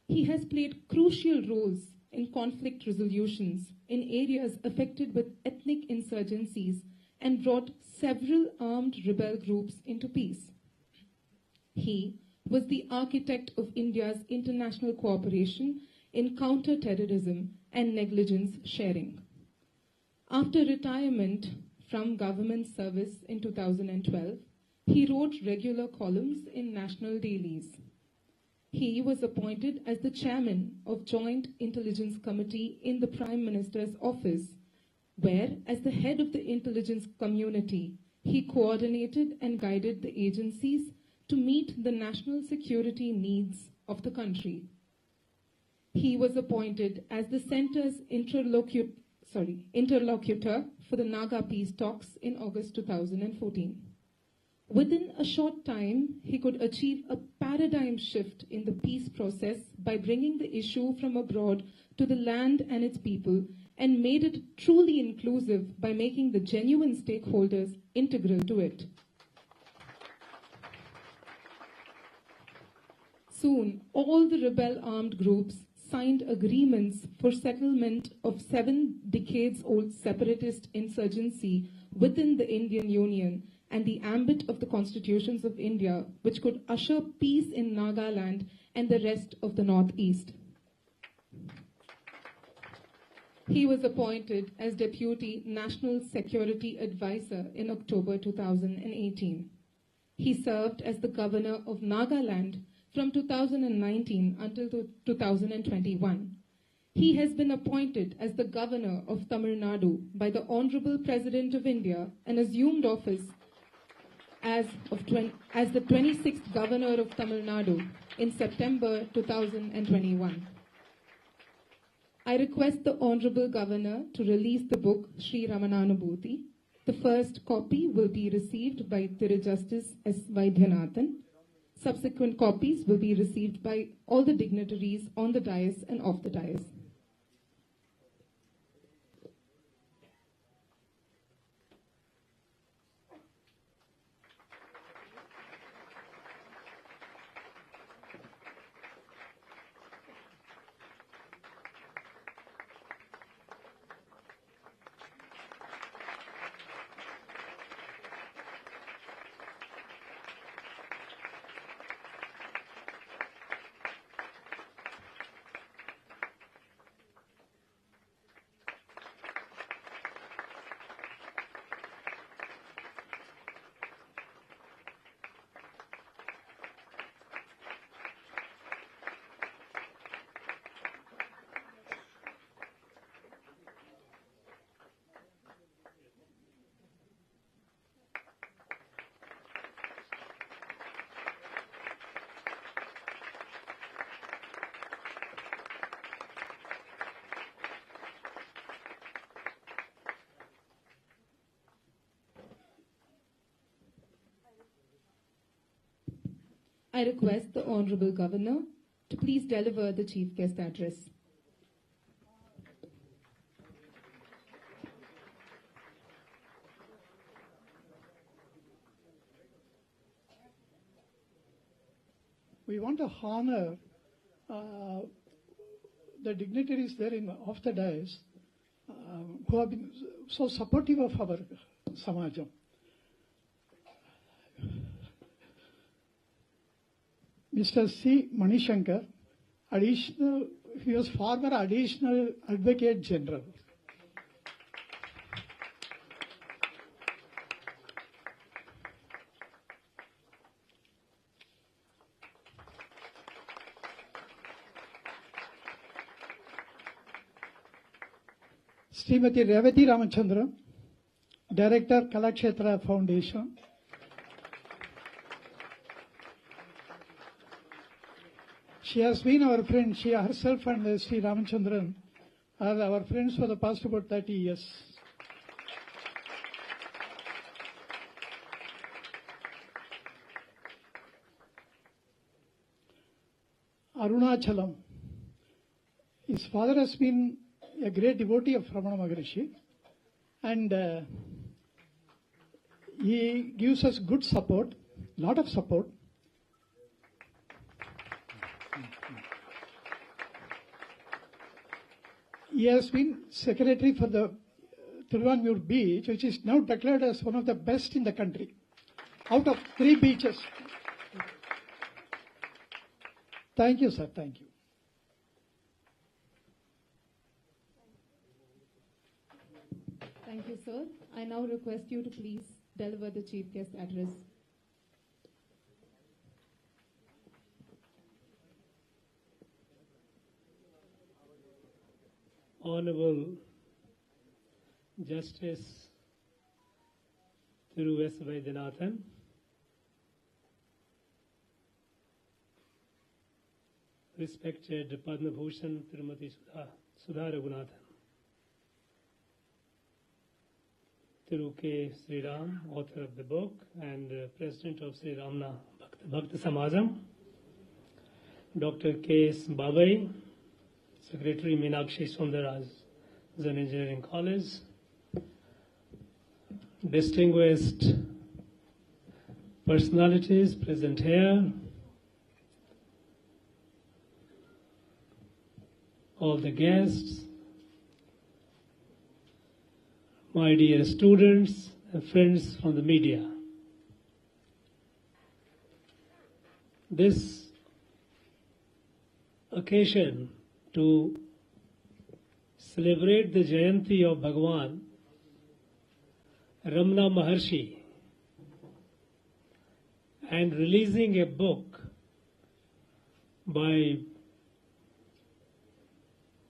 He has played crucial roles in conflict resolutions in areas affected with ethnic insurgencies and brought several armed rebel groups into peace. He was the architect of India's international cooperation in counter-terrorism and negligence sharing. After retirement from government service in 2012, he wrote regular columns in national dailies. He was appointed as the chairman of Joint Intelligence Committee in the Prime Minister's office, where, as the head of the intelligence community, he coordinated and guided the agencies to meet the national security needs of the country. He was appointed as the center's interlocutor for the Naga peace talks in August 2014. Within a short time, he could achieve a paradigm shift in the peace process by bringing the issue from abroad to the land and its people, and made it truly inclusive by making the genuine stakeholders integral to it. Soon, all the rebel armed groups signed agreements for settlement of 7 decades-old separatist insurgency within the Indian Union and the ambit of the constitutions of India, which could usher peace in Nagaland and the rest of the Northeast. He was appointed as Deputy National Security Advisor in October 2018. He served as the Governor of Nagaland from 2019 until 2021. He has been appointed as the Governor of Tamil Nadu by the Honorable President of India and assumed office as the 26th Governor of Tamil Nadu in September 2021. I request the Honorable Governor to release the book Sri Ramananubhuti. The first copy will be received by Thiru Justice S. Vaidyanathan. Subsequent copies will be received by all the dignitaries on the dais and off the dais. I request the Honorable Governor to please deliver the Chief Guest Address. We want to honor the dignitaries there off the dais who have been so supportive of our Samajam. Mr. C. Manishankar, he was former Additional Advocate General. Srimati Revati Ramachandran, Director, Kalakshetra Foundation. She has been our friend. She herself and Sri Ramachandran are our friends for the past about 30 years. Arunachalam. His father has been a great devotee of Ramana Maharishi, and he gives us good support, lot of support. He has been secretary for the Thiruvanmiyur beach, which is now declared as one of the best in the country, out of 3 beaches. Thank you, sir. Thank you. Thank you, sir. I now request you to please deliver the chief guest address. Honorable Justice Thiru S. Vaidyanathan, respected Padma Bhushan Srimati Sudha Raghunathan, Thiru K. Sriram, author of the book and president of Sri Ramana Bhakta Samajam, Dr. K. S. Babai, Secretary Meenakshi Sundaraj, Zen Engineering College, distinguished personalities present here, all the guests, my dear students and friends from the media. This occasion to celebrate the Jayanti of Bhagwan Ramana Maharshi and releasing a book by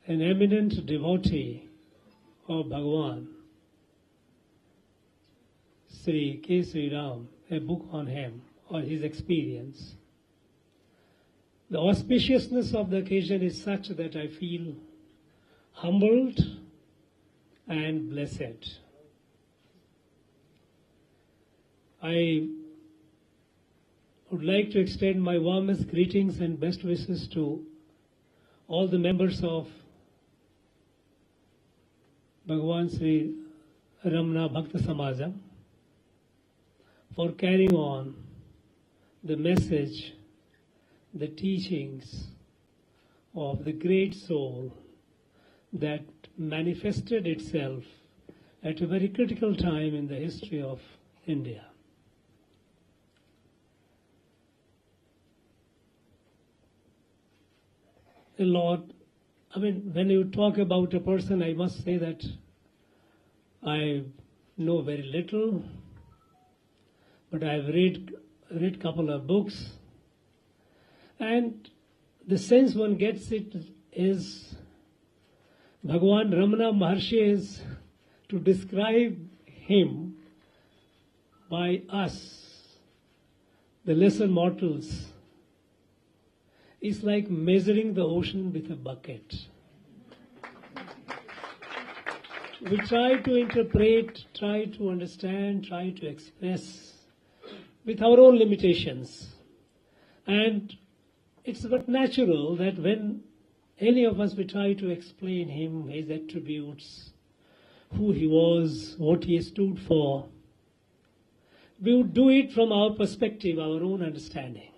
an eminent devotee of Bhagwan, Sri K. Sri Ram, a book on him or his experience. The auspiciousness of the occasion is such that I feel humbled and blessed. I would like to extend my warmest greetings and best wishes to all the members of Bhagwan Sri Ramana Bhakta Samajam for carrying on the message, the teachings of the great soul that manifested itself at a very critical time in the history of India. A lot, when you talk about a person, I must say that I know very little, but I've read a couple of books, and the sense one gets it is Bhagwan Ramana Maharshi is to describe him by us, the lesser mortals, is like measuring the ocean with a bucket. We try to interpret, try to understand, try to express with our own limitations. And it's but natural that when any of us we try to explain him, his attributes, who he was, what he stood for, we would do it from our perspective, our own understanding.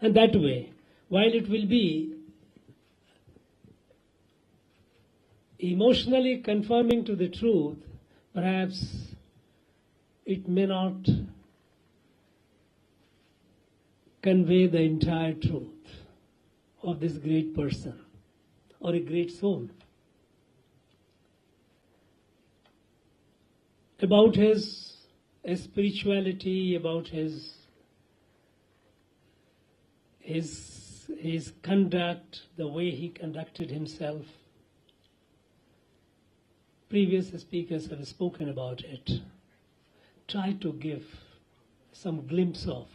And that way, while it will be emotionally conforming to the truth, perhaps it may not convey the entire truth of this great person or a great soul. About his spirituality, about his conduct, the way he conducted himself. Previous speakers have spoken about it. Try to give some glimpse of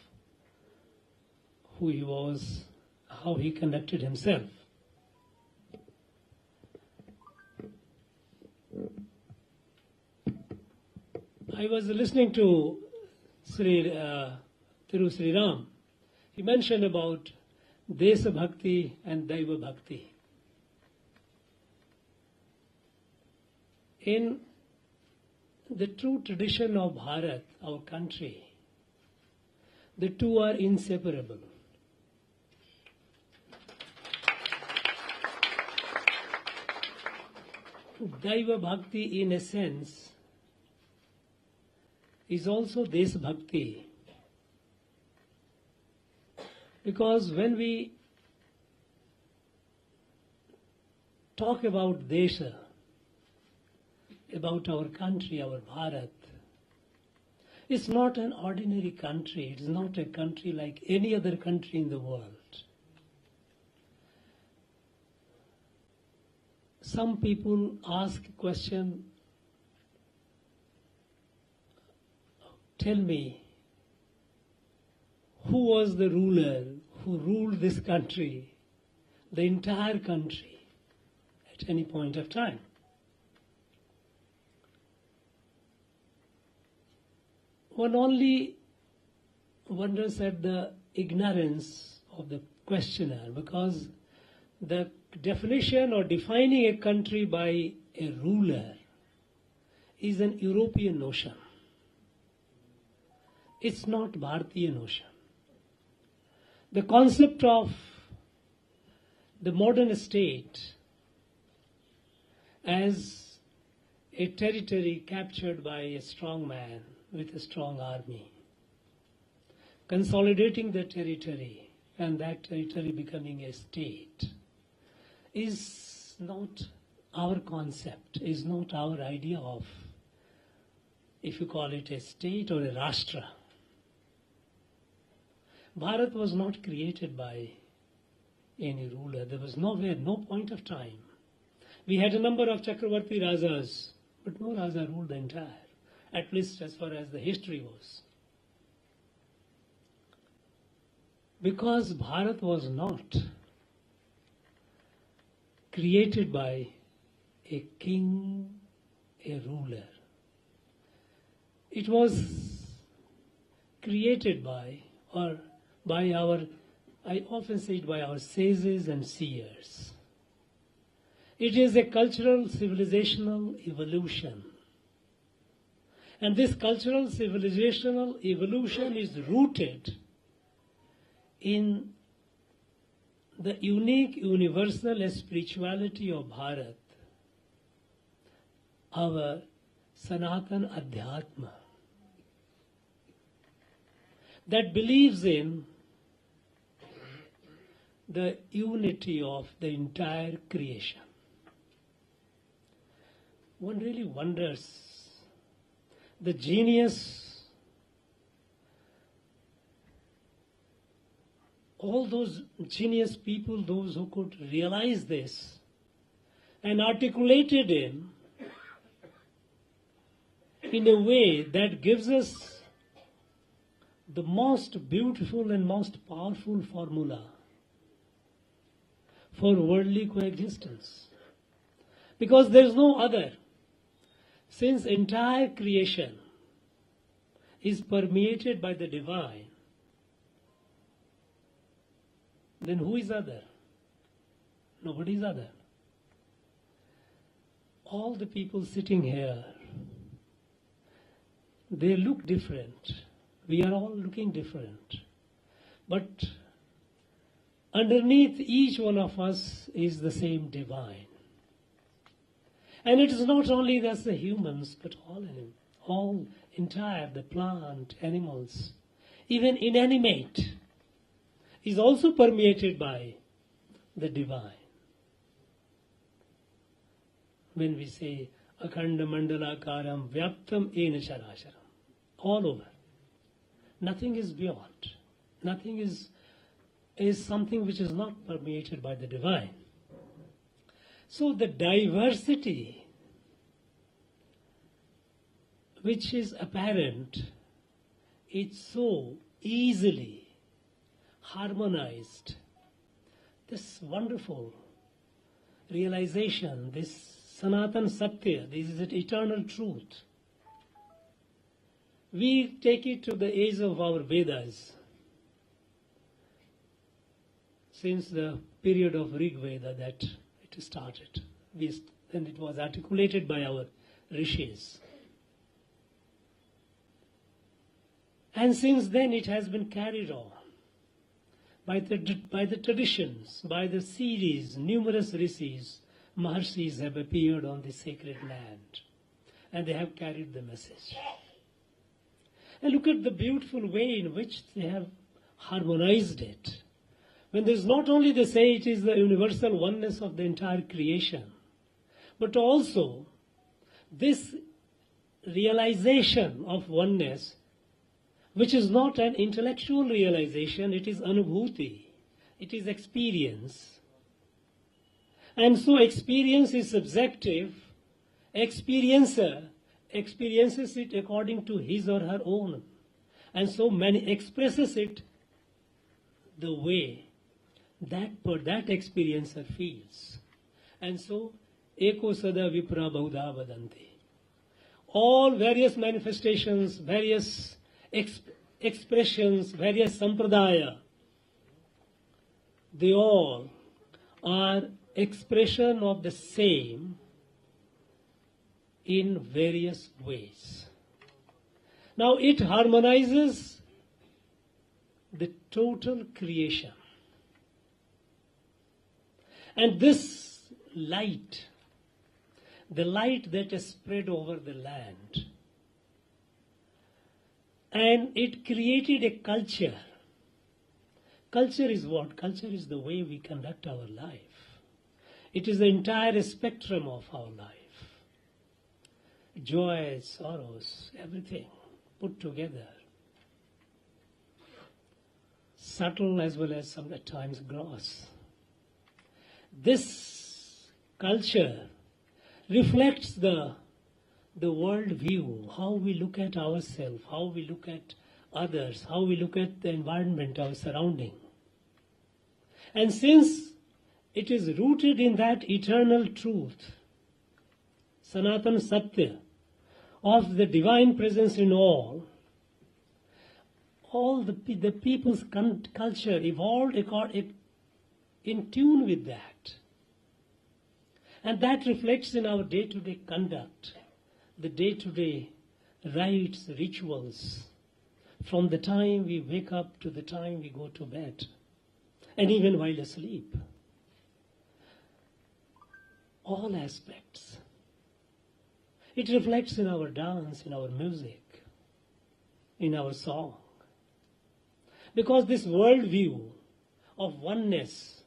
who he was, how he conducted himself. I was listening to Thiru Sri Ram. He mentioned about Desa Bhakti and Daiva Bhakti. In the true tradition of Bharat, our country, the two are inseparable. Daiva Bhakti, in a sense, is also Desa Bhakti. Because when we talk about Desha, about our country, our Bharat, it's not an ordinary country. It's not a country like any other country in the world. Some people ask a question, tell me, who was the ruler who ruled this country, the entire country, at any point of time? One only wonders at the ignorance of the questioner, because the definition or defining a country by a ruler is an European notion. It's not Bharatiya notion. The concept of the modern state as a territory captured by a strong man with a strong army, consolidating the territory and that territory becoming a state, is not our concept, is not our idea of, if you call it a state or a rashtra. Bharat was not created by any ruler. There was nowhere, no point of time. We had a number of Chakravarti Rajas, but no Raja ruled the entire, at least as far as the history was. Because Bharat was not created by a king, a ruler. It was created by, or by our, I often say it, by our sages and seers. It is a cultural civilizational evolution. And this cultural civilizational evolution is rooted in the unique universal spirituality of Bharat, our Sanatan Adhyatma, that believes in the unity of the entire creation. One really wonders the genius, all those genius people, those who could realize this and articulate it in a way that gives us the most beautiful and most powerful formula for worldly coexistence. Because there is no other. Since entire creation is permeated by the divine, then who is other? Nobody is other. All the people sitting here, they look different. We are all looking different. But underneath each one of us is the same divine. And it is not only that's the humans, but all entire, the plant, animals, even inanimate, is also permeated by the divine. When we say akhanda mandalakaram vyaptam ena charasharam, all over, nothing is beyond, nothing is something which is not permeated by the divine. So the diversity which is apparent, it's so easily harmonized, this wonderful realization, this Sanatan Satya, this is an eternal truth. We take it to the age of our Vedas, since the period of Rig Veda that it started. Then it was articulated by our rishis. And since then it has been carried on by the traditions, by the series, numerous rishis, Maharshis have appeared on the sacred land, and they have carried the message. And look at the beautiful way in which they have harmonized it. When there's not only they say it is the universal oneness of the entire creation, but also this realization of oneness, which is not an intellectual realization, it is anubhuti, it is experience. And so experience is subjective, experiencer experiences it according to his or her own, and so many expresses it the way that experiencer feels. And so, eko sada vipra baudha vadanti. All various manifestations, various expressions, various sampradaya, they all are expression of the same in various ways. Now it harmonizes the total creation. And this light, the light that is spread over the land, and it created a culture. Culture is what? Culture is the way we conduct our life. It is the entire spectrum of our life. Joys, sorrows, everything put together. Subtle as well as some at times gross. This culture reflects the world view, how we look at ourselves, how we look at others, how we look at the environment, our surrounding. And since it is rooted in that eternal truth, Sanatan Satya, of the divine presence in all the people's culture evolved in tune with that. And that reflects in our day-to-day conduct, the day-to-day rites, rituals, from the time we wake up to the time we go to bed, and even while asleep. All aspects. It reflects in our dance, in our music, in our song. Because this worldview of oneness,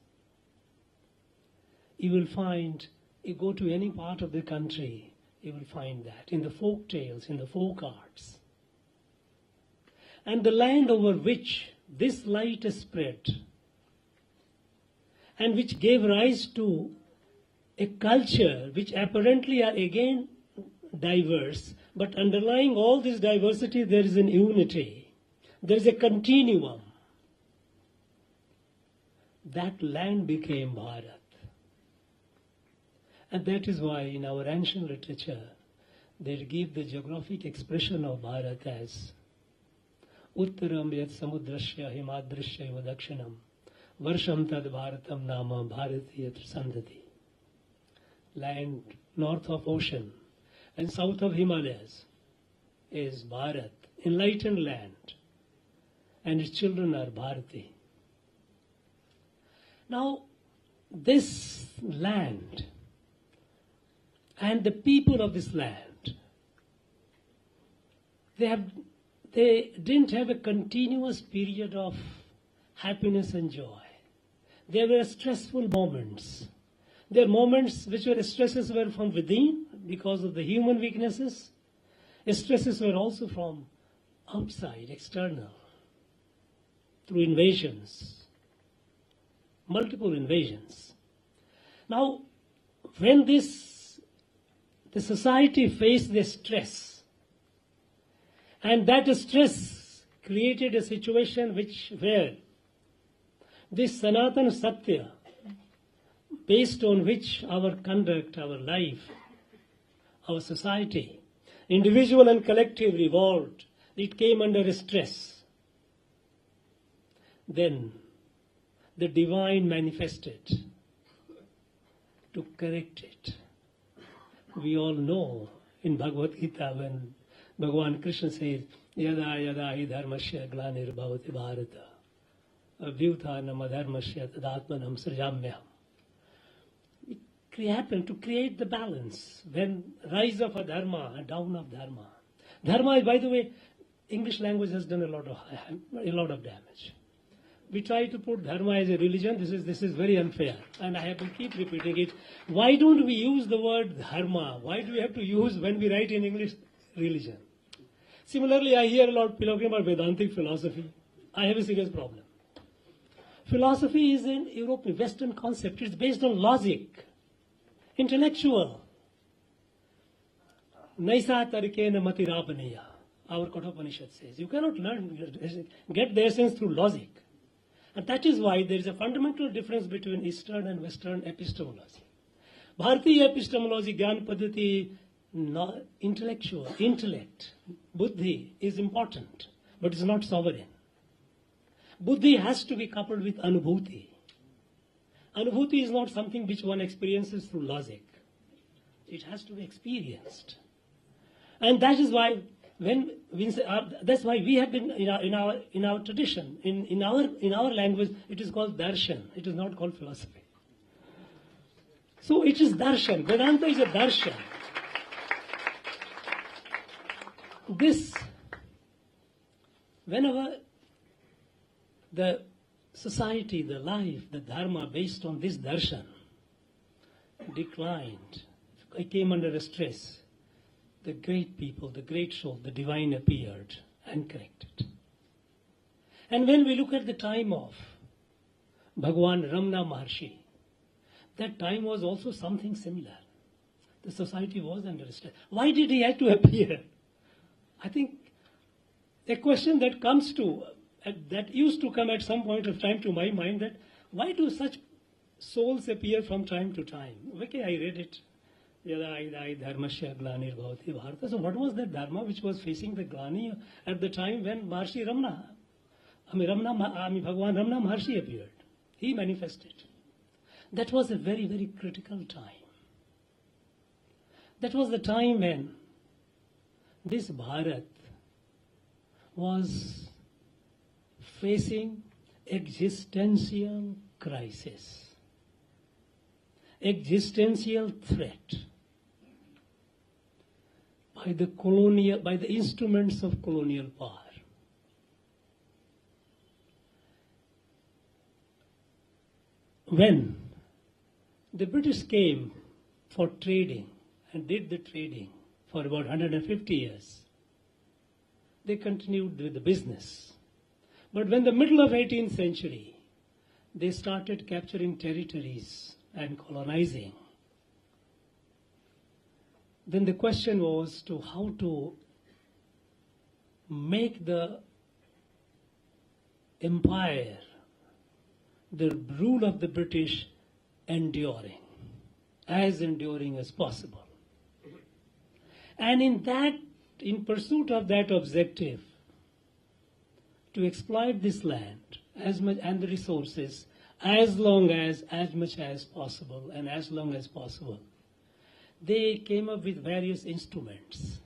you will find, you go to any part of the country, you will find that in the folk tales, in the folk arts. And the land over which this light is spread, and which gave rise to a culture which apparently are again diverse, but underlying all this diversity there is an unity, there is a continuum. That land became Bharat. And that is why in our ancient literature they give the geographic expression of Bharat as Uttaram yat samudrasya himadrasya eva dakshinam varsham tad bharatam nama bharati yat sandati. Land north of ocean and south of Himalayas is Bharat, enlightened land, and its children are Bharati. Now, this land and the people of this land, they didn't have a continuous period of happiness and joy. There were stressful moments. There are moments which were stresses were from within because of the human weaknesses. Stresses were also from outside, external, through invasions, multiple invasions. Now, when the society faced the stress, and that stress created a situation where This Sanatana Satya, based on which our conduct, our life, our society, individual and collective revolved, it came under stress. Then the divine manifested to correct it. We all know in Bhagavad Gita when Bhagavan Krishna says, Yada yada hi dharmasya glanir bhavati bharata abhyutanam adharmasya tadatmanam srijamyam. It happened to create the balance when rise of a dharma and down of dharma. Dharma, by the way, English language has done a lot of damage. We try to put dharma as a religion. This is very unfair, and I have to keep repeating it. Why don't we use the word dharma? Why do we have to use when we write in English religion? Similarly, I hear a lot of talking about Vedantic philosophy. I have a serious problem. Philosophy is an European, Western concept. It's based on logic, intellectual. Naisa tarikena matirapaneya, our Kathopanishad says. You cannot get the essence through logic. And that is why there is a fundamental difference between Eastern and Western epistemology. Bharatiya epistemology, Gyan Paddhati, intellectual, intellect, buddhi is important, but it's not sovereign. Buddhi has to be coupled with anubhuti. Anubhuti is not something which one experiences through logic. It has to be experienced. And that is why that's why we have been in our tradition, in our language, it is called darshan. It is not called philosophy. So it is darshan. Vedanta is a darshan. This, whenever the society, the life, the dharma based on this darshan declined, it came under stress, the great people, the great soul, the divine appeared and corrected. And when we look at the time of Bhagwan Ramana Maharshi, that time was also something similar. The society was under stress. Why did he have to appear? I think a question that comes to, that used to come at some point of time to my mind, that why do such souls appear from time to time? Okay, I read it. Dharmasya glanir bhavati bharata. So what was that dharma which was facing the glani at the time when Maharshi Bhagwan Ramana Maharshi appeared? He manifested. That was a very, very critical time. That was the time when this Bharat was facing existential crisis, existential threat by the instruments of colonial power. When the British came for trading and did the trading for about 150 years, they continued with the business. But when the middle of 18th century, they started capturing territories and colonizing, then the question was to how to make the empire, the rule of the British, enduring as possible. And in pursuit of that objective, to exploit this land as much and the resources as much as possible and as long as possible, they came up with various instruments.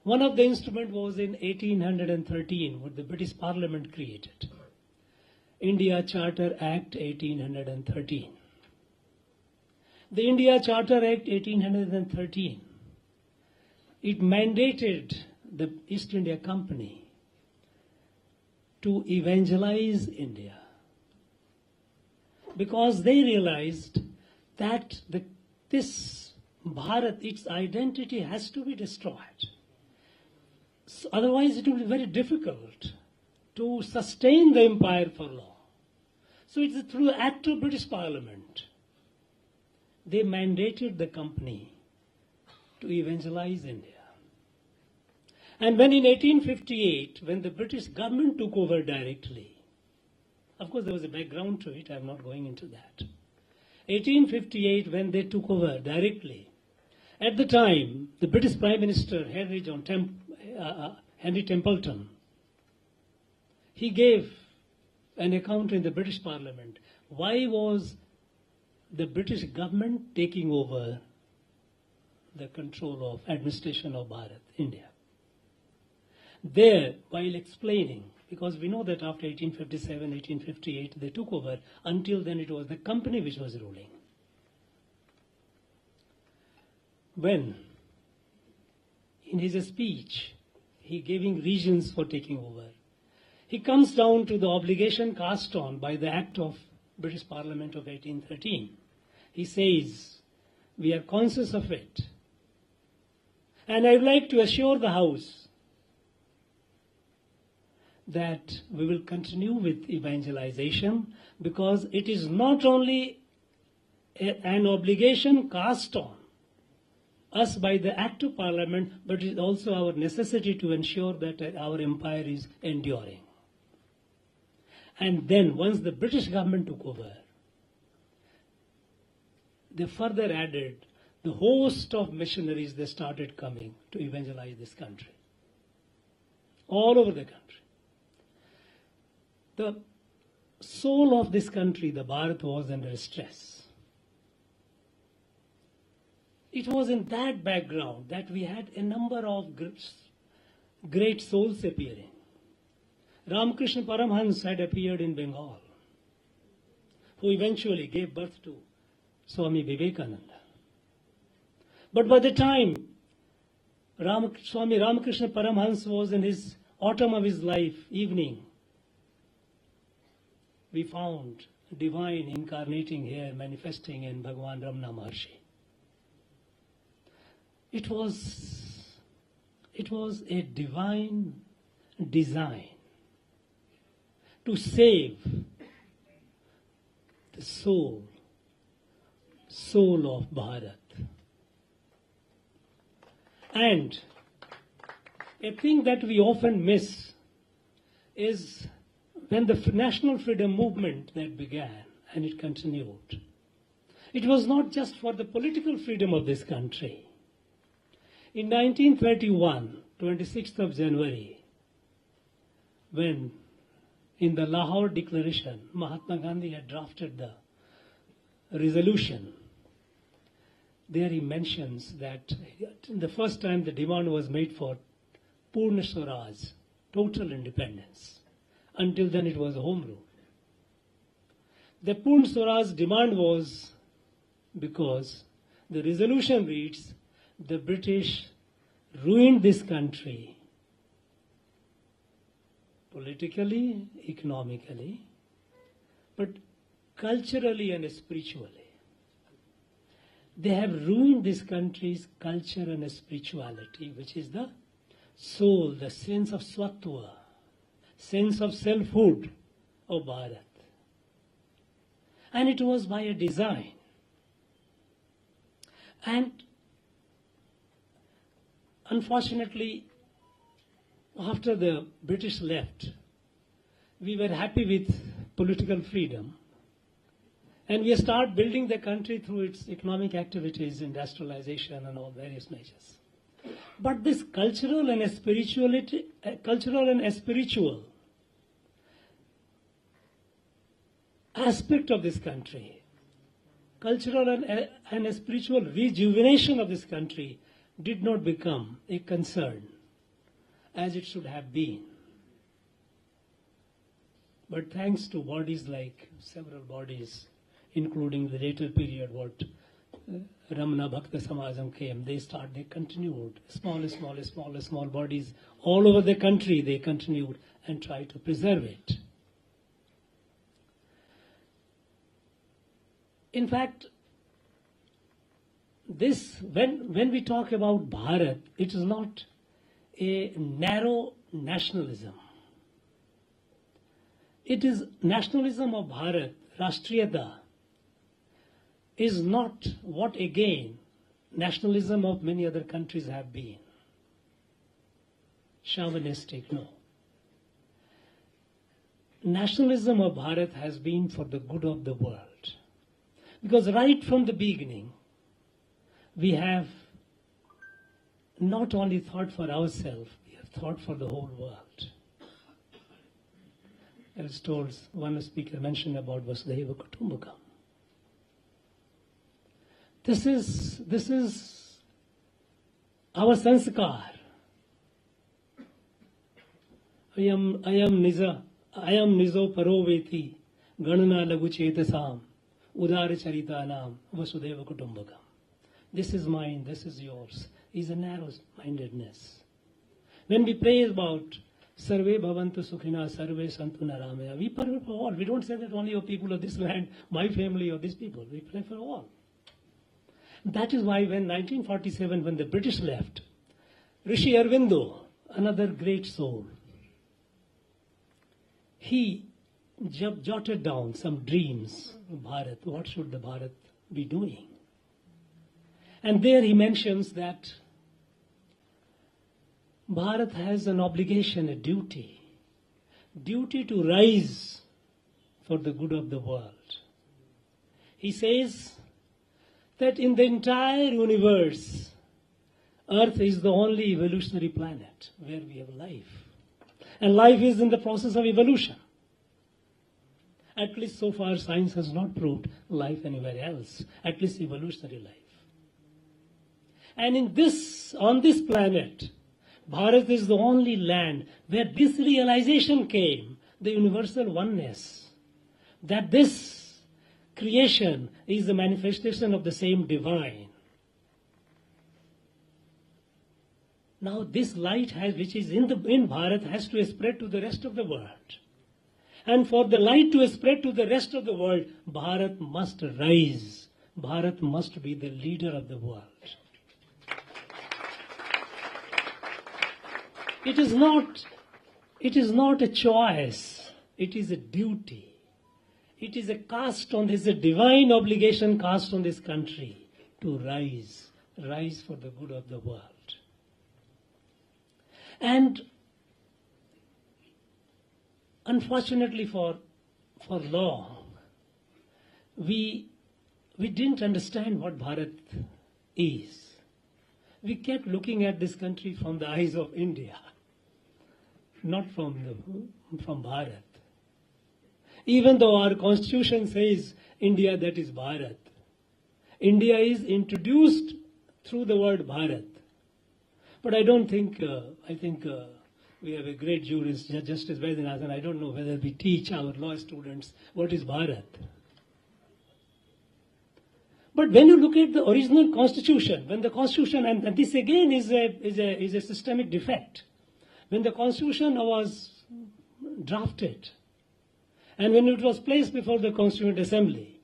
One of the instruments was in 1813, what the British Parliament created. India Charter Act 1813. The India Charter Act 1813, it mandated the East India Company to evangelize India, because they realized that this Bharat, its identity has to be destroyed. So otherwise it will be very difficult to sustain the empire for long. So it's through the act of British Parliament, they mandated the company to evangelize India. And when in 1858, when the British government took over directly, Of course, there was a background to it. I'm not going into that. 1858, when they took over directly, at the time, the British Prime Minister, Henry Templeton, he gave an account in the British Parliament. Why was the British government taking over the control of administration of Bharat, India? There, while explaining, because we know that after 1857, 1858, they took over. Until then, it was the company which was ruling. When, in his speech, he giving reasons for taking over, he comes down to the obligation cast on by the Act of British Parliament of 1813. He says, we are conscious of it. And I would like to assure the House that we will continue with evangelization, because it is not only an obligation cast on us by the Act of Parliament, but it is also our necessity to ensure that our empire is enduring. And then, once the British government took over, they further added the host of missionaries that started coming to evangelize this country, all over the country. The soul of this country, the Bharat, was under stress. It was in that background that we had a number of great souls appearing. Ramakrishna Paramhans had appeared in Bengal, who eventually gave birth to Swami Vivekananda. But by the time Swami Ramakrishna Paramhans was in his autumn of his life, evening, we found divine incarnating here, manifesting in Bhagwan Ramana Maharshi. It was a divine design to save the soul of Bharat. And a thing that we often miss is when the national freedom movement that began and it continued, it was not just for the political freedom of this country. In 1931, 26th of January, when in the Lahore Declaration, Mahatma Gandhi had drafted the resolution, there he mentions that the first time the demand was made for Purna Swaraj, total independence. Until then it was home rule. The Purna Swaraj demand was because the resolution reads, the British ruined this country politically, economically, but culturally and spiritually. They have ruined this country's culture and spirituality, which is the soul, the sense of Swattva, sense of selfhood of Bharat. And it was by a design. And unfortunately, after the British left, we were happy with political freedom. And we start building the country through its economic activities, industrialization and all various measures. But this cultural and spiritual aspect of this country, cultural and spiritual rejuvenation of this country did not become a concern as it should have been. But thanks to bodies like several bodies, including the later period what Ramana Bhakta Samajam came, they continued, small bodies all over the country, they continued and tried to preserve it. In fact, this, when we talk about Bharat, it is not a narrow nationalism. It is nationalism of Bharat, Rashtriyata, is not what again nationalism of many other countries have been. Chauvinistic, no. nationalism of Bharat has been for the good of the world. Because right from the beginning, we have not only thought for ourselves, we have thought for the whole world. I was told, one speaker mentioned about Vasudhaiva Kutumbakam. This is our sanskar. I am nizo paroveti ganana lagu chetasam udara charitanam Vasudhaiva Kutumbakam. This is mine, this is yours, is a narrow-mindedness. When we pray about Sarve Bhavantu Sukhina, Sarve Santu Naramaya, we pray for all. We don't say that only of people of this land, my family or these people. We pray for all. That is why when 1947, when the British left, Rishi Aurobindo, another great soul, he jotted down some dreams of Bharat. What should the Bharat be doing? And there he mentions that Bharat has an obligation, a duty to rise for the good of the world. He says that in the entire universe, Earth is the only evolutionary planet where we have life. And life is in the process of evolution. At least so far science has not proved life anywhere else, at least evolutionary life. And on this planet, Bharat is the only land where this realization came, the universal oneness, that this creation is the manifestation of the same divine. Now this light which is in Bharat has to spread to the rest of the world. And for the light to spread to the rest of the world, Bharat must rise. Bharat must be the leader of the world. It is not a choice. It is a duty. It is a divine obligation cast on this country to rise for the good of the world. And unfortunately for long, we didn't understand what Bharat is. We kept looking at this country from the eyes of India, not from Bharat. Even though our constitution says India, that is Bharat. India is introduced through the word Bharat. But I think we have a great jurist, Justice Vaidyanathan. I don't know whether we teach our law students what is Bharat. But when you look at the original constitution, when the constitution, and this again is a systemic defect, when the constitution was drafted, and when it was placed before the Constituent Assembly,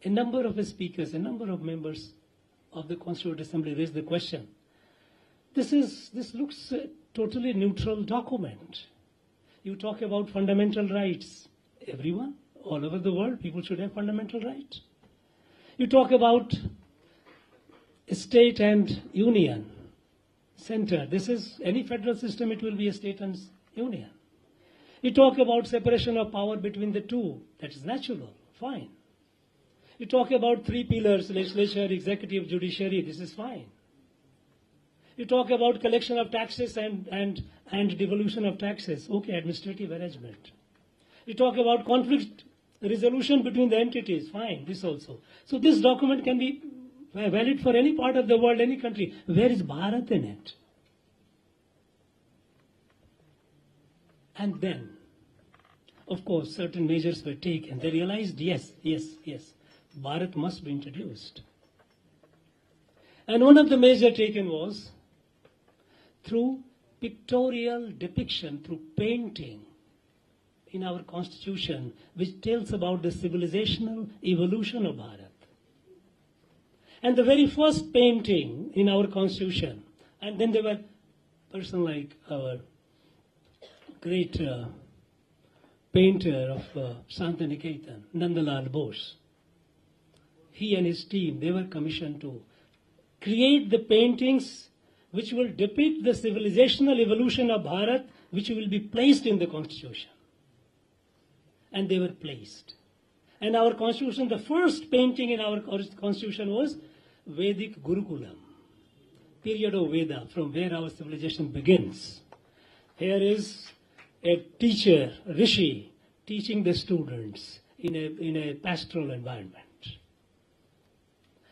a number of speakers, a number of members of the Constituent Assembly raised the question, this looks a totally neutral document. You talk about fundamental rights. Everyone, all over the world, people should have fundamental rights. You talk about state and union, center. This is any federal system, it will be a state and union. You talk about separation of power between the two. That is natural, fine. You talk about three pillars, legislature, executive, judiciary. This is fine. You talk about collection of taxes and devolution of taxes. Okay, administrative arrangement. You talk about conflict resolution between the entities. Fine, this also. So this document can be valid for any part of the world, any country. Where is Bharat in it? And then, of course, certain measures were taken. They realized, yes, Bharat must be introduced. And one of the measures taken was through pictorial depiction, through painting in our constitution, which tells about the civilizational evolution of Bharat. And the very first painting in our constitution, and then there were person like our great painter of Santiniketan, Nandalal Bose. He and his team, they were commissioned to create the paintings which will depict the civilizational evolution of Bharat, which will be placed in the constitution. and they were placed. And our constitution, the first painting in our constitution was Vedic Gurukulam, period of Veda, from where our civilization begins. Here is a teacher, Rishi, teaching the students in a pastoral environment.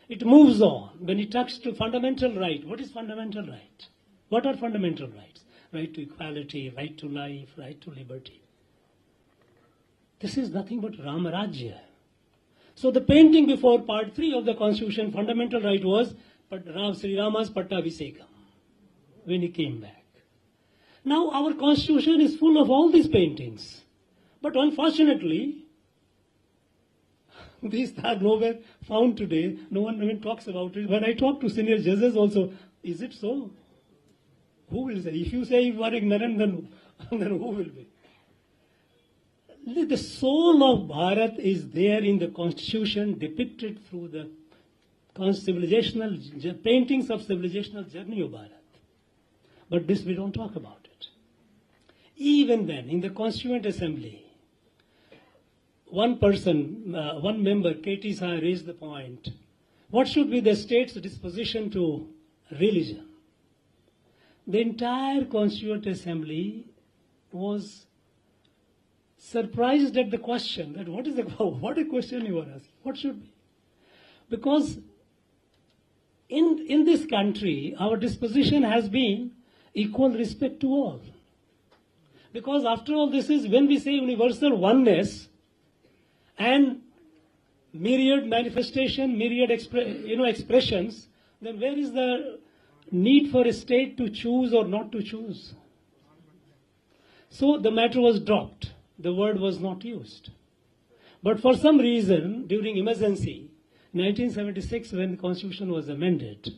It moves on. When it talks to fundamental right, what is fundamental right? What are fundamental rights? Right to equality, right to life, right to liberty. This is nothing but Ramarajya. So the painting before part 3 of the constitution, fundamental right was Sri Rama's Pattabhisekam, when he came back. Now our constitution is full of all these paintings. But unfortunately, these are nowhere found today. No one even talks about it. When I talk to senior judges also, is it so? Who will say? If you say you are ignorant, then who will be? The soul of Bharat is there in the constitution, depicted through the civilizational paintings of civilizational journey of Bharat. But this we don't talk about it. Even then, in the Constituent Assembly, one member, K.T. Saha, raised the point, what should be the state's disposition to religion? The entire Constituent Assembly was surprised at the question, that what a question you are asking, what should be? Because in this country, our disposition has been equal respect to all. Because after all, this is when we say universal oneness and myriad manifestation, myriad expressions, then where is the need for a state to choose or not to choose? So the matter was dropped. The word was not used. But for some reason, during emergency, 1976, when the Constitution was amended,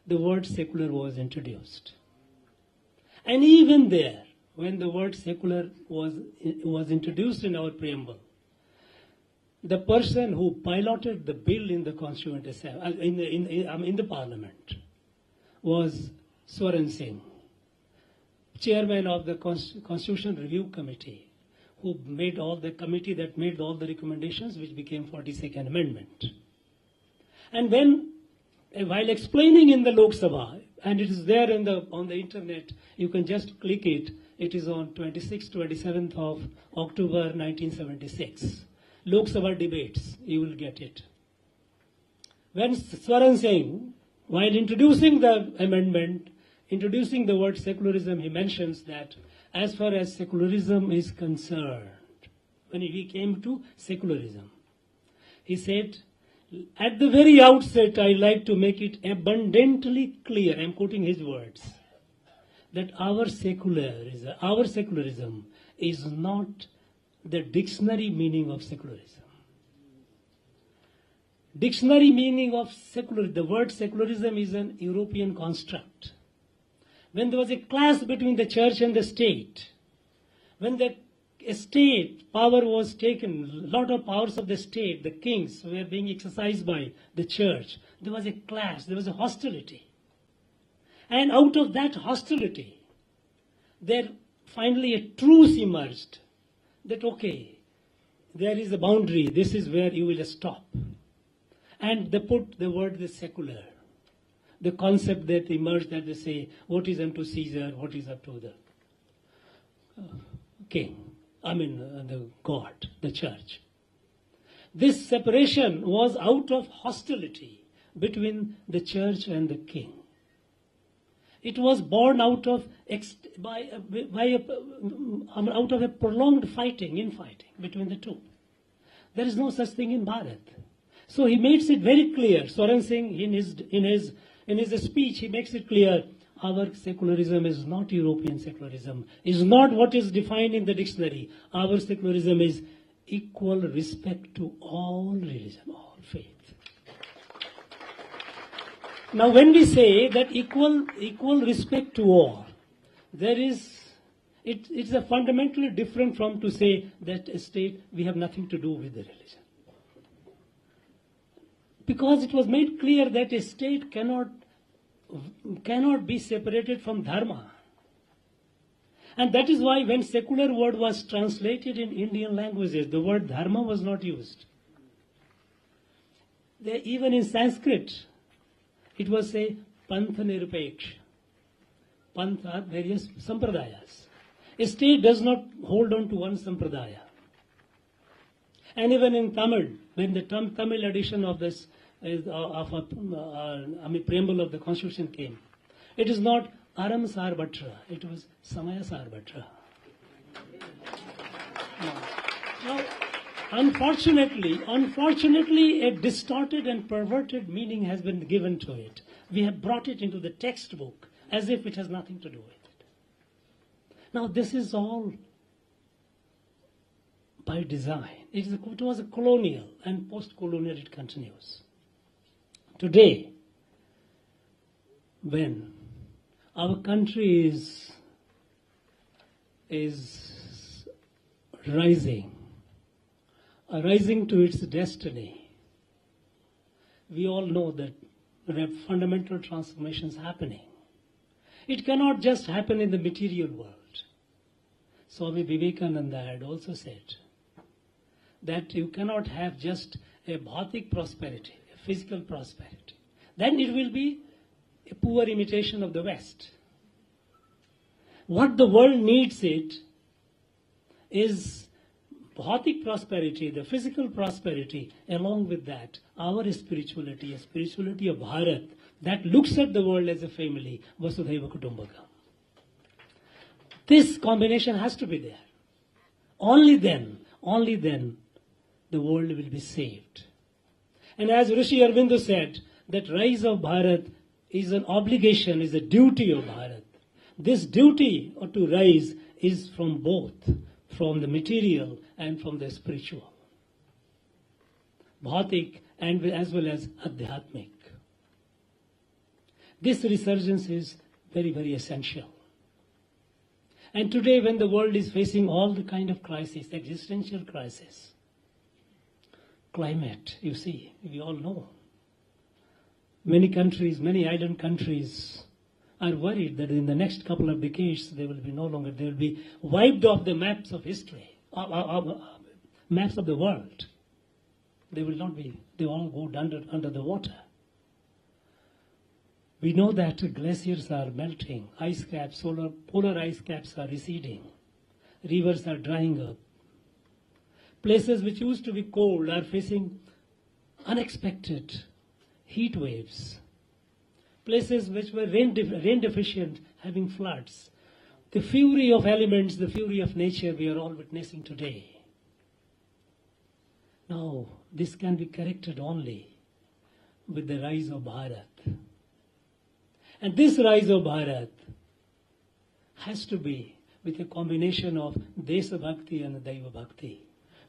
the word secular was introduced. And even there, when the word secular was introduced in our preamble, the person who piloted the bill in the Constituent Assembly, in the Parliament, was Swaran Singh, chairman of the Constitution Review Committee, who made all the committee that made all the recommendations, which became 42nd Amendment. And when, while explaining in the Lok Sabha, and it is there on the internet, you can just click it. It is on 26th, 27th of October 1976. Lok Sabha debates, you will get it. When Swaran Singh, while introducing the amendment, introducing the word secularism, he mentions that as far as secularism is concerned, when he came to secularism, he said, at the very outset, I like to make it abundantly clear, I'm quoting his words, that our secularism is not the dictionary meaning of secularism. Dictionary meaning of the word secularism is an European construct. When there was a clash between the church and the state, when the state power was taken, a lot of powers of the state, the kings, were being exercised by the church, there was a clash, there was a hostility. And out of that hostility, there finally a truce emerged, that okay, there is a boundary, this is where you will stop. And they put the word the secular, the concept that emerged, that they say, what is unto Caesar, what is up to the king, the God, the church. This separation was out of hostility between the church and the king. It was born out of a prolonged infighting between the two. There is no such thing in Bharat. So he makes it very clear. Swaran Singh, in his speech, he makes it clear, our secularism is not European secularism, is not what is defined in the dictionary. Our secularism is equal respect to all religion, all faith. Now when we say that equal respect to all, it's a fundamentally different from to say that a state, we have nothing to do with the religion. Because it was made clear that a state cannot be separated from dharma. And that is why when secular word was translated in Indian languages, the word dharma was not used. Even in Sanskrit, it was say pantha nirupeksh. Pantha, various sampradayas. A state does not hold on to one sampradaya. And even in Tamil, when the Tamil edition of this preamble of the Constitution came, it is not Aram Sarbatra, it was Samaya Sarbatra. Now, unfortunately, a distorted and perverted meaning has been given to it. We have brought it into the textbook as if it has nothing to do with it. Now, this is all by design. It was a colonial, and post-colonial it continues. Today, when our country is rising to its destiny, we all know that there are fundamental transformations happening. It cannot just happen in the material world. Swami Vivekananda had also said that you cannot have just a bhautik prosperity, a physical prosperity. Then it will be a poor imitation of the West. What the world needs is bhautik prosperity, the physical prosperity, along with that, our spirituality, a spirituality of Bharat that looks at the world as a family, Vasudhaiva Kutumbakam. This combination has to be there. Only then, the world will be saved. And as Rishi Aurobindo said, that rise of Bharat is an obligation, is a duty of Bharat. This duty to rise is from both, from the material and from the spiritual. Bhautik and as well as Adhyatmik. This resurgence is very, very essential. And today when the world is facing all the kind of crises, existential crisis, climate, you see, we all know. Many countries, many island countries are worried that in the next couple of decades they will be no longer, they will be wiped off the maps of history, maps of the world. They will not be, they all go under the water. We know that glaciers are melting, ice caps, polar ice caps are receding, rivers are drying up. Places which used to be cold are facing unexpected heat waves. Places which were rain deficient having floods. The fury of elements, the fury of nature we are all witnessing today. Now, this can be corrected only with the rise of Bharat. And this rise of Bharat has to be with a combination of Desa Bhakti and Daiva Bhakti.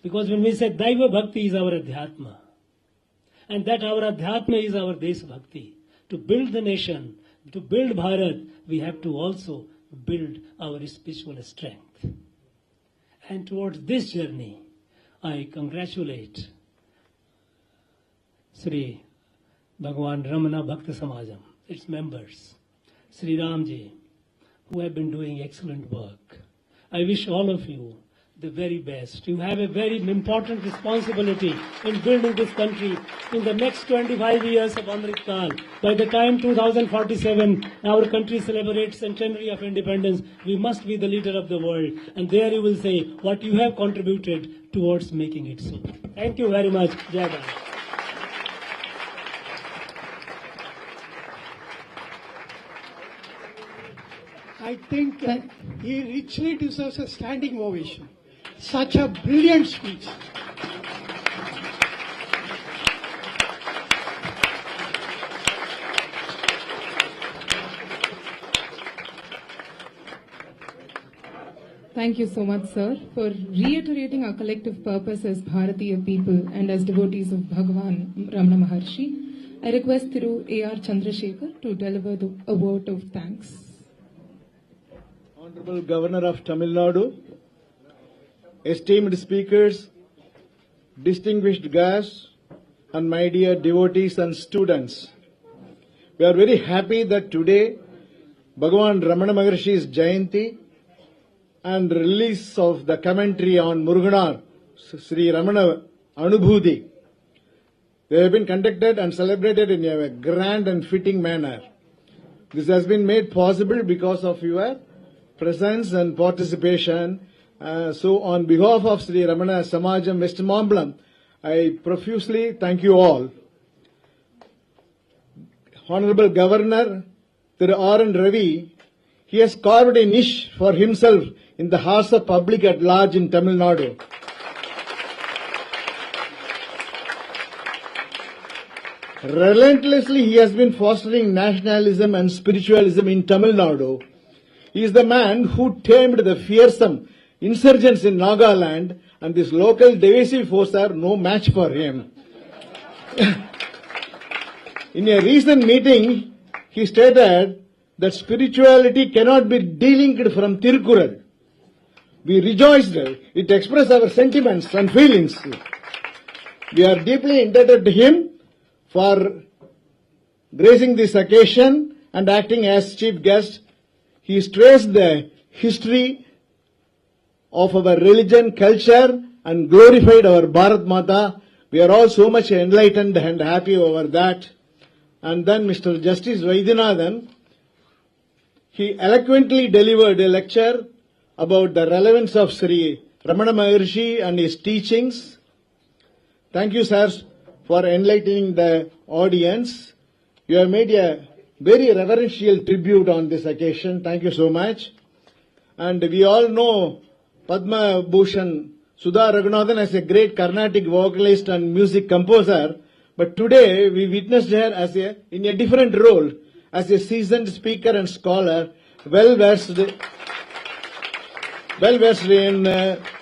Because when we say Daiva Bhakti is our Adhyatma, and that our Adhyatma is our Desa Bhakti. To build the nation, to build Bharat, we have to also build our spiritual strength. And towards this journey, I congratulate Sri Bhagwan Ramana Bhakta Samajam, its members, Sri Ramji, who have been doing excellent work. I wish all of you the very best. You have a very important responsibility in building this country in the next 25 years of Amrit Kal. By the time 2047, our country celebrates centenary of independence, we must be the leader of the world. And there you will say what you have contributed towards making it so. Thank you very much. Jai Bharat. I think he richly deserves a standing ovation. Such a brilliant speech. Thank you so much, sir, for reiterating our collective purpose as Bharatiya people and as devotees of Bhagwan Ramana Maharshi. I request Thiru A.R. Chandrasekhar to deliver a word of thanks. Honorable Governor of Tamil Nadu, esteemed speakers, distinguished guests, and my dear devotees and students, we are very happy that today Bhagwan Ramana Maharshi's Jayanti and release of the commentary on Muruganar, Sri Ramana Anubhuti. They have been conducted and celebrated in a grand and fitting manner. This has been made possible because of your presence and participation. So on behalf of Sri Ramana Samajam West Mamblam, I profusely thank you all. Honorable Governor Thiru R.N. Ravi, he has carved a niche for himself in the hearts of public at large in Tamil Nadu. Relentlessly, he has been fostering nationalism and spiritualism in Tamil Nadu. He is the man who tamed the fearsome insurgents in Nagaland, and this local divisive force are no match for him. In a recent meeting, he stated that spirituality cannot be delinked from Tirukkural. We rejoiced. It expressed our sentiments and feelings. We are deeply indebted to him for gracing this occasion and acting as chief guest. He traced the history of our religion, culture, and glorified our Bharat Mata. We are all so much enlightened and happy over that. And then Mr. Justice Vaidyanathan, he eloquently delivered a lecture about the relevance of Sri Ramana Maharshi and his teachings. Thank you, sirs, for enlightening the audience. You have made a very reverential tribute on this occasion. Thank you so much. And we all know Padma Bhushan Sudha Raghunathan as a great Carnatic vocalist and music composer. But today we witnessed her as in a different role, as a seasoned speaker and scholar, well versed in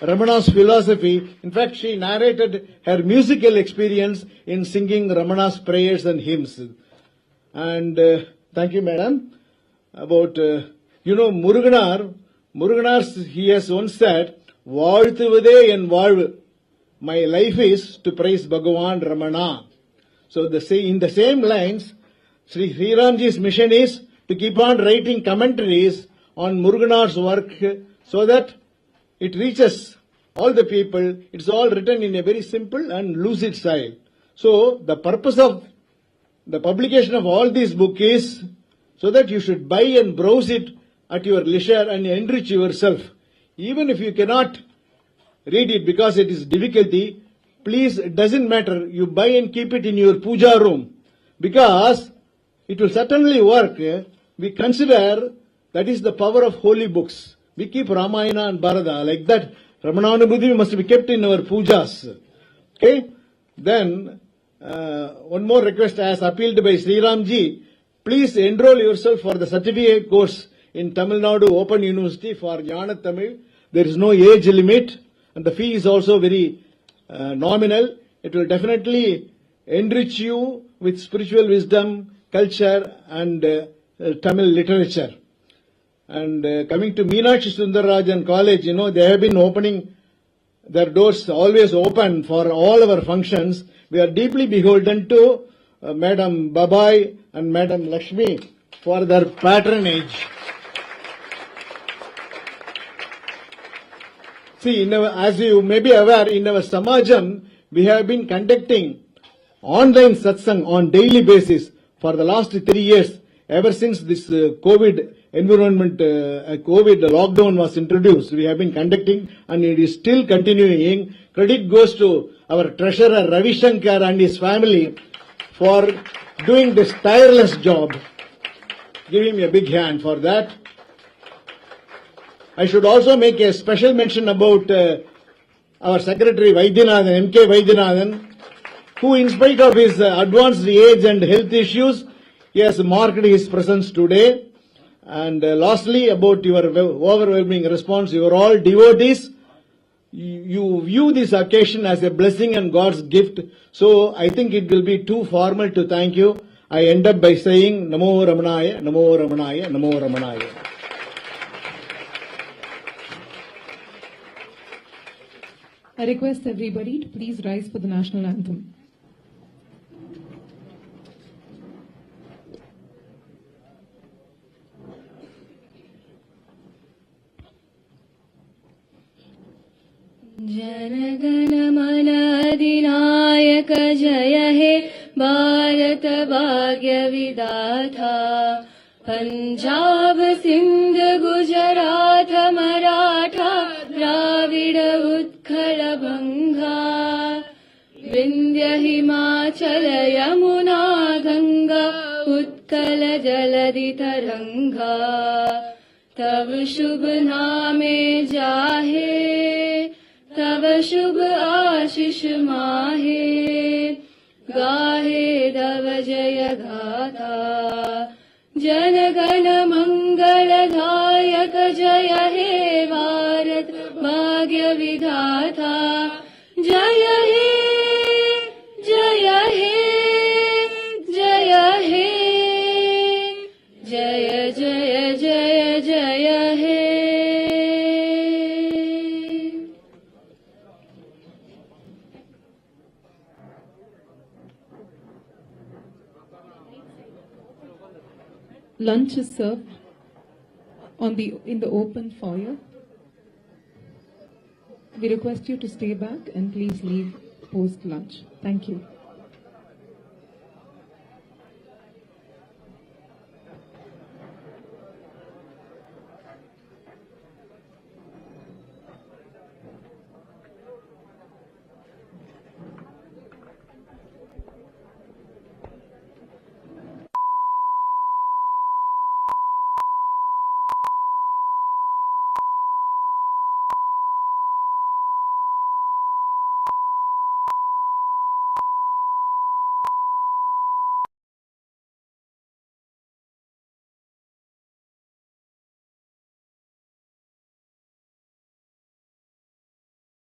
Ramana's philosophy. In fact, she narrated her musical experience in singing Ramana's prayers and hymns. And thank you, madam. About, Muruganar, he has once said, "Vaalthuvade en vaalvu." My life is to praise Bhagavan Ramana. So in the same lines, Sri Sriramji's mission is to keep on writing commentaries on Muruganar's work so that it reaches all the people. It's all written in a very simple and lucid style. So the purpose of the publication of all these books is so that you should buy and browse it at your leisure and enrich yourself. Even if you cannot read it because it is difficulty, please, it doesn't matter. You buy and keep it in your puja room because it will certainly work. We consider that is the power of holy books. We keep Ramayana and Bharata like that. Ramananubhuti must be kept in our pujas. Okay? Then, one more request as appealed by Sriramji. Please enroll yourself for the certificate course in Tamil Nadu Open University for Jnana Tamil. There is no age limit and the fee is also very nominal. It will definitely enrich you with spiritual wisdom, culture and Tamil literature. And coming to Meenakshi Sundararajan College, they have been opening their doors always open for all our functions. We are deeply beholden to Madam Babai and Madam Lakshmi for their patronage. See, as you may be aware, in our Samajam, we have been conducting online satsang on daily basis for the last 3 years, ever since this COVID environment, COVID lockdown was introduced. We have been conducting and it is still continuing. Credit goes to our treasurer Ravi Shankar and his family for doing this tireless job. Give him a big hand for that. I should also make a special mention about our secretary Vaidyanathan, MK Vaidyanathan, who in spite of his advanced age and health issues, he has marked his presence today. And lastly, about your overwhelming response, you are all devotees. You view this occasion as a blessing and God's gift. So I think it will be too formal to thank you. I end up by saying, Namo Ramanaya, Namo Ramanaya, Namo Ramanaya. I request everybody to please rise for the national anthem. जनगण मन अधिनायक जय हे भारत भाग्य विधाता पंजाब सिंध गुजरात मराठा द्राविड उत्कल बंगा विंध्य हिमाचल यमुना गंगा उत्कल जलधि तरंगा तब शुभ नामे जाहे तब शुभ आशीष माहे गाहे तव जय गाथा जनगण मंगलदायक जय हे भारत भाग्य विधाता जय हे जय हे जय हे जय जय जय जय हे Lunch is served in the open foyer. We request you to stay back and please leave post lunch. Thank you.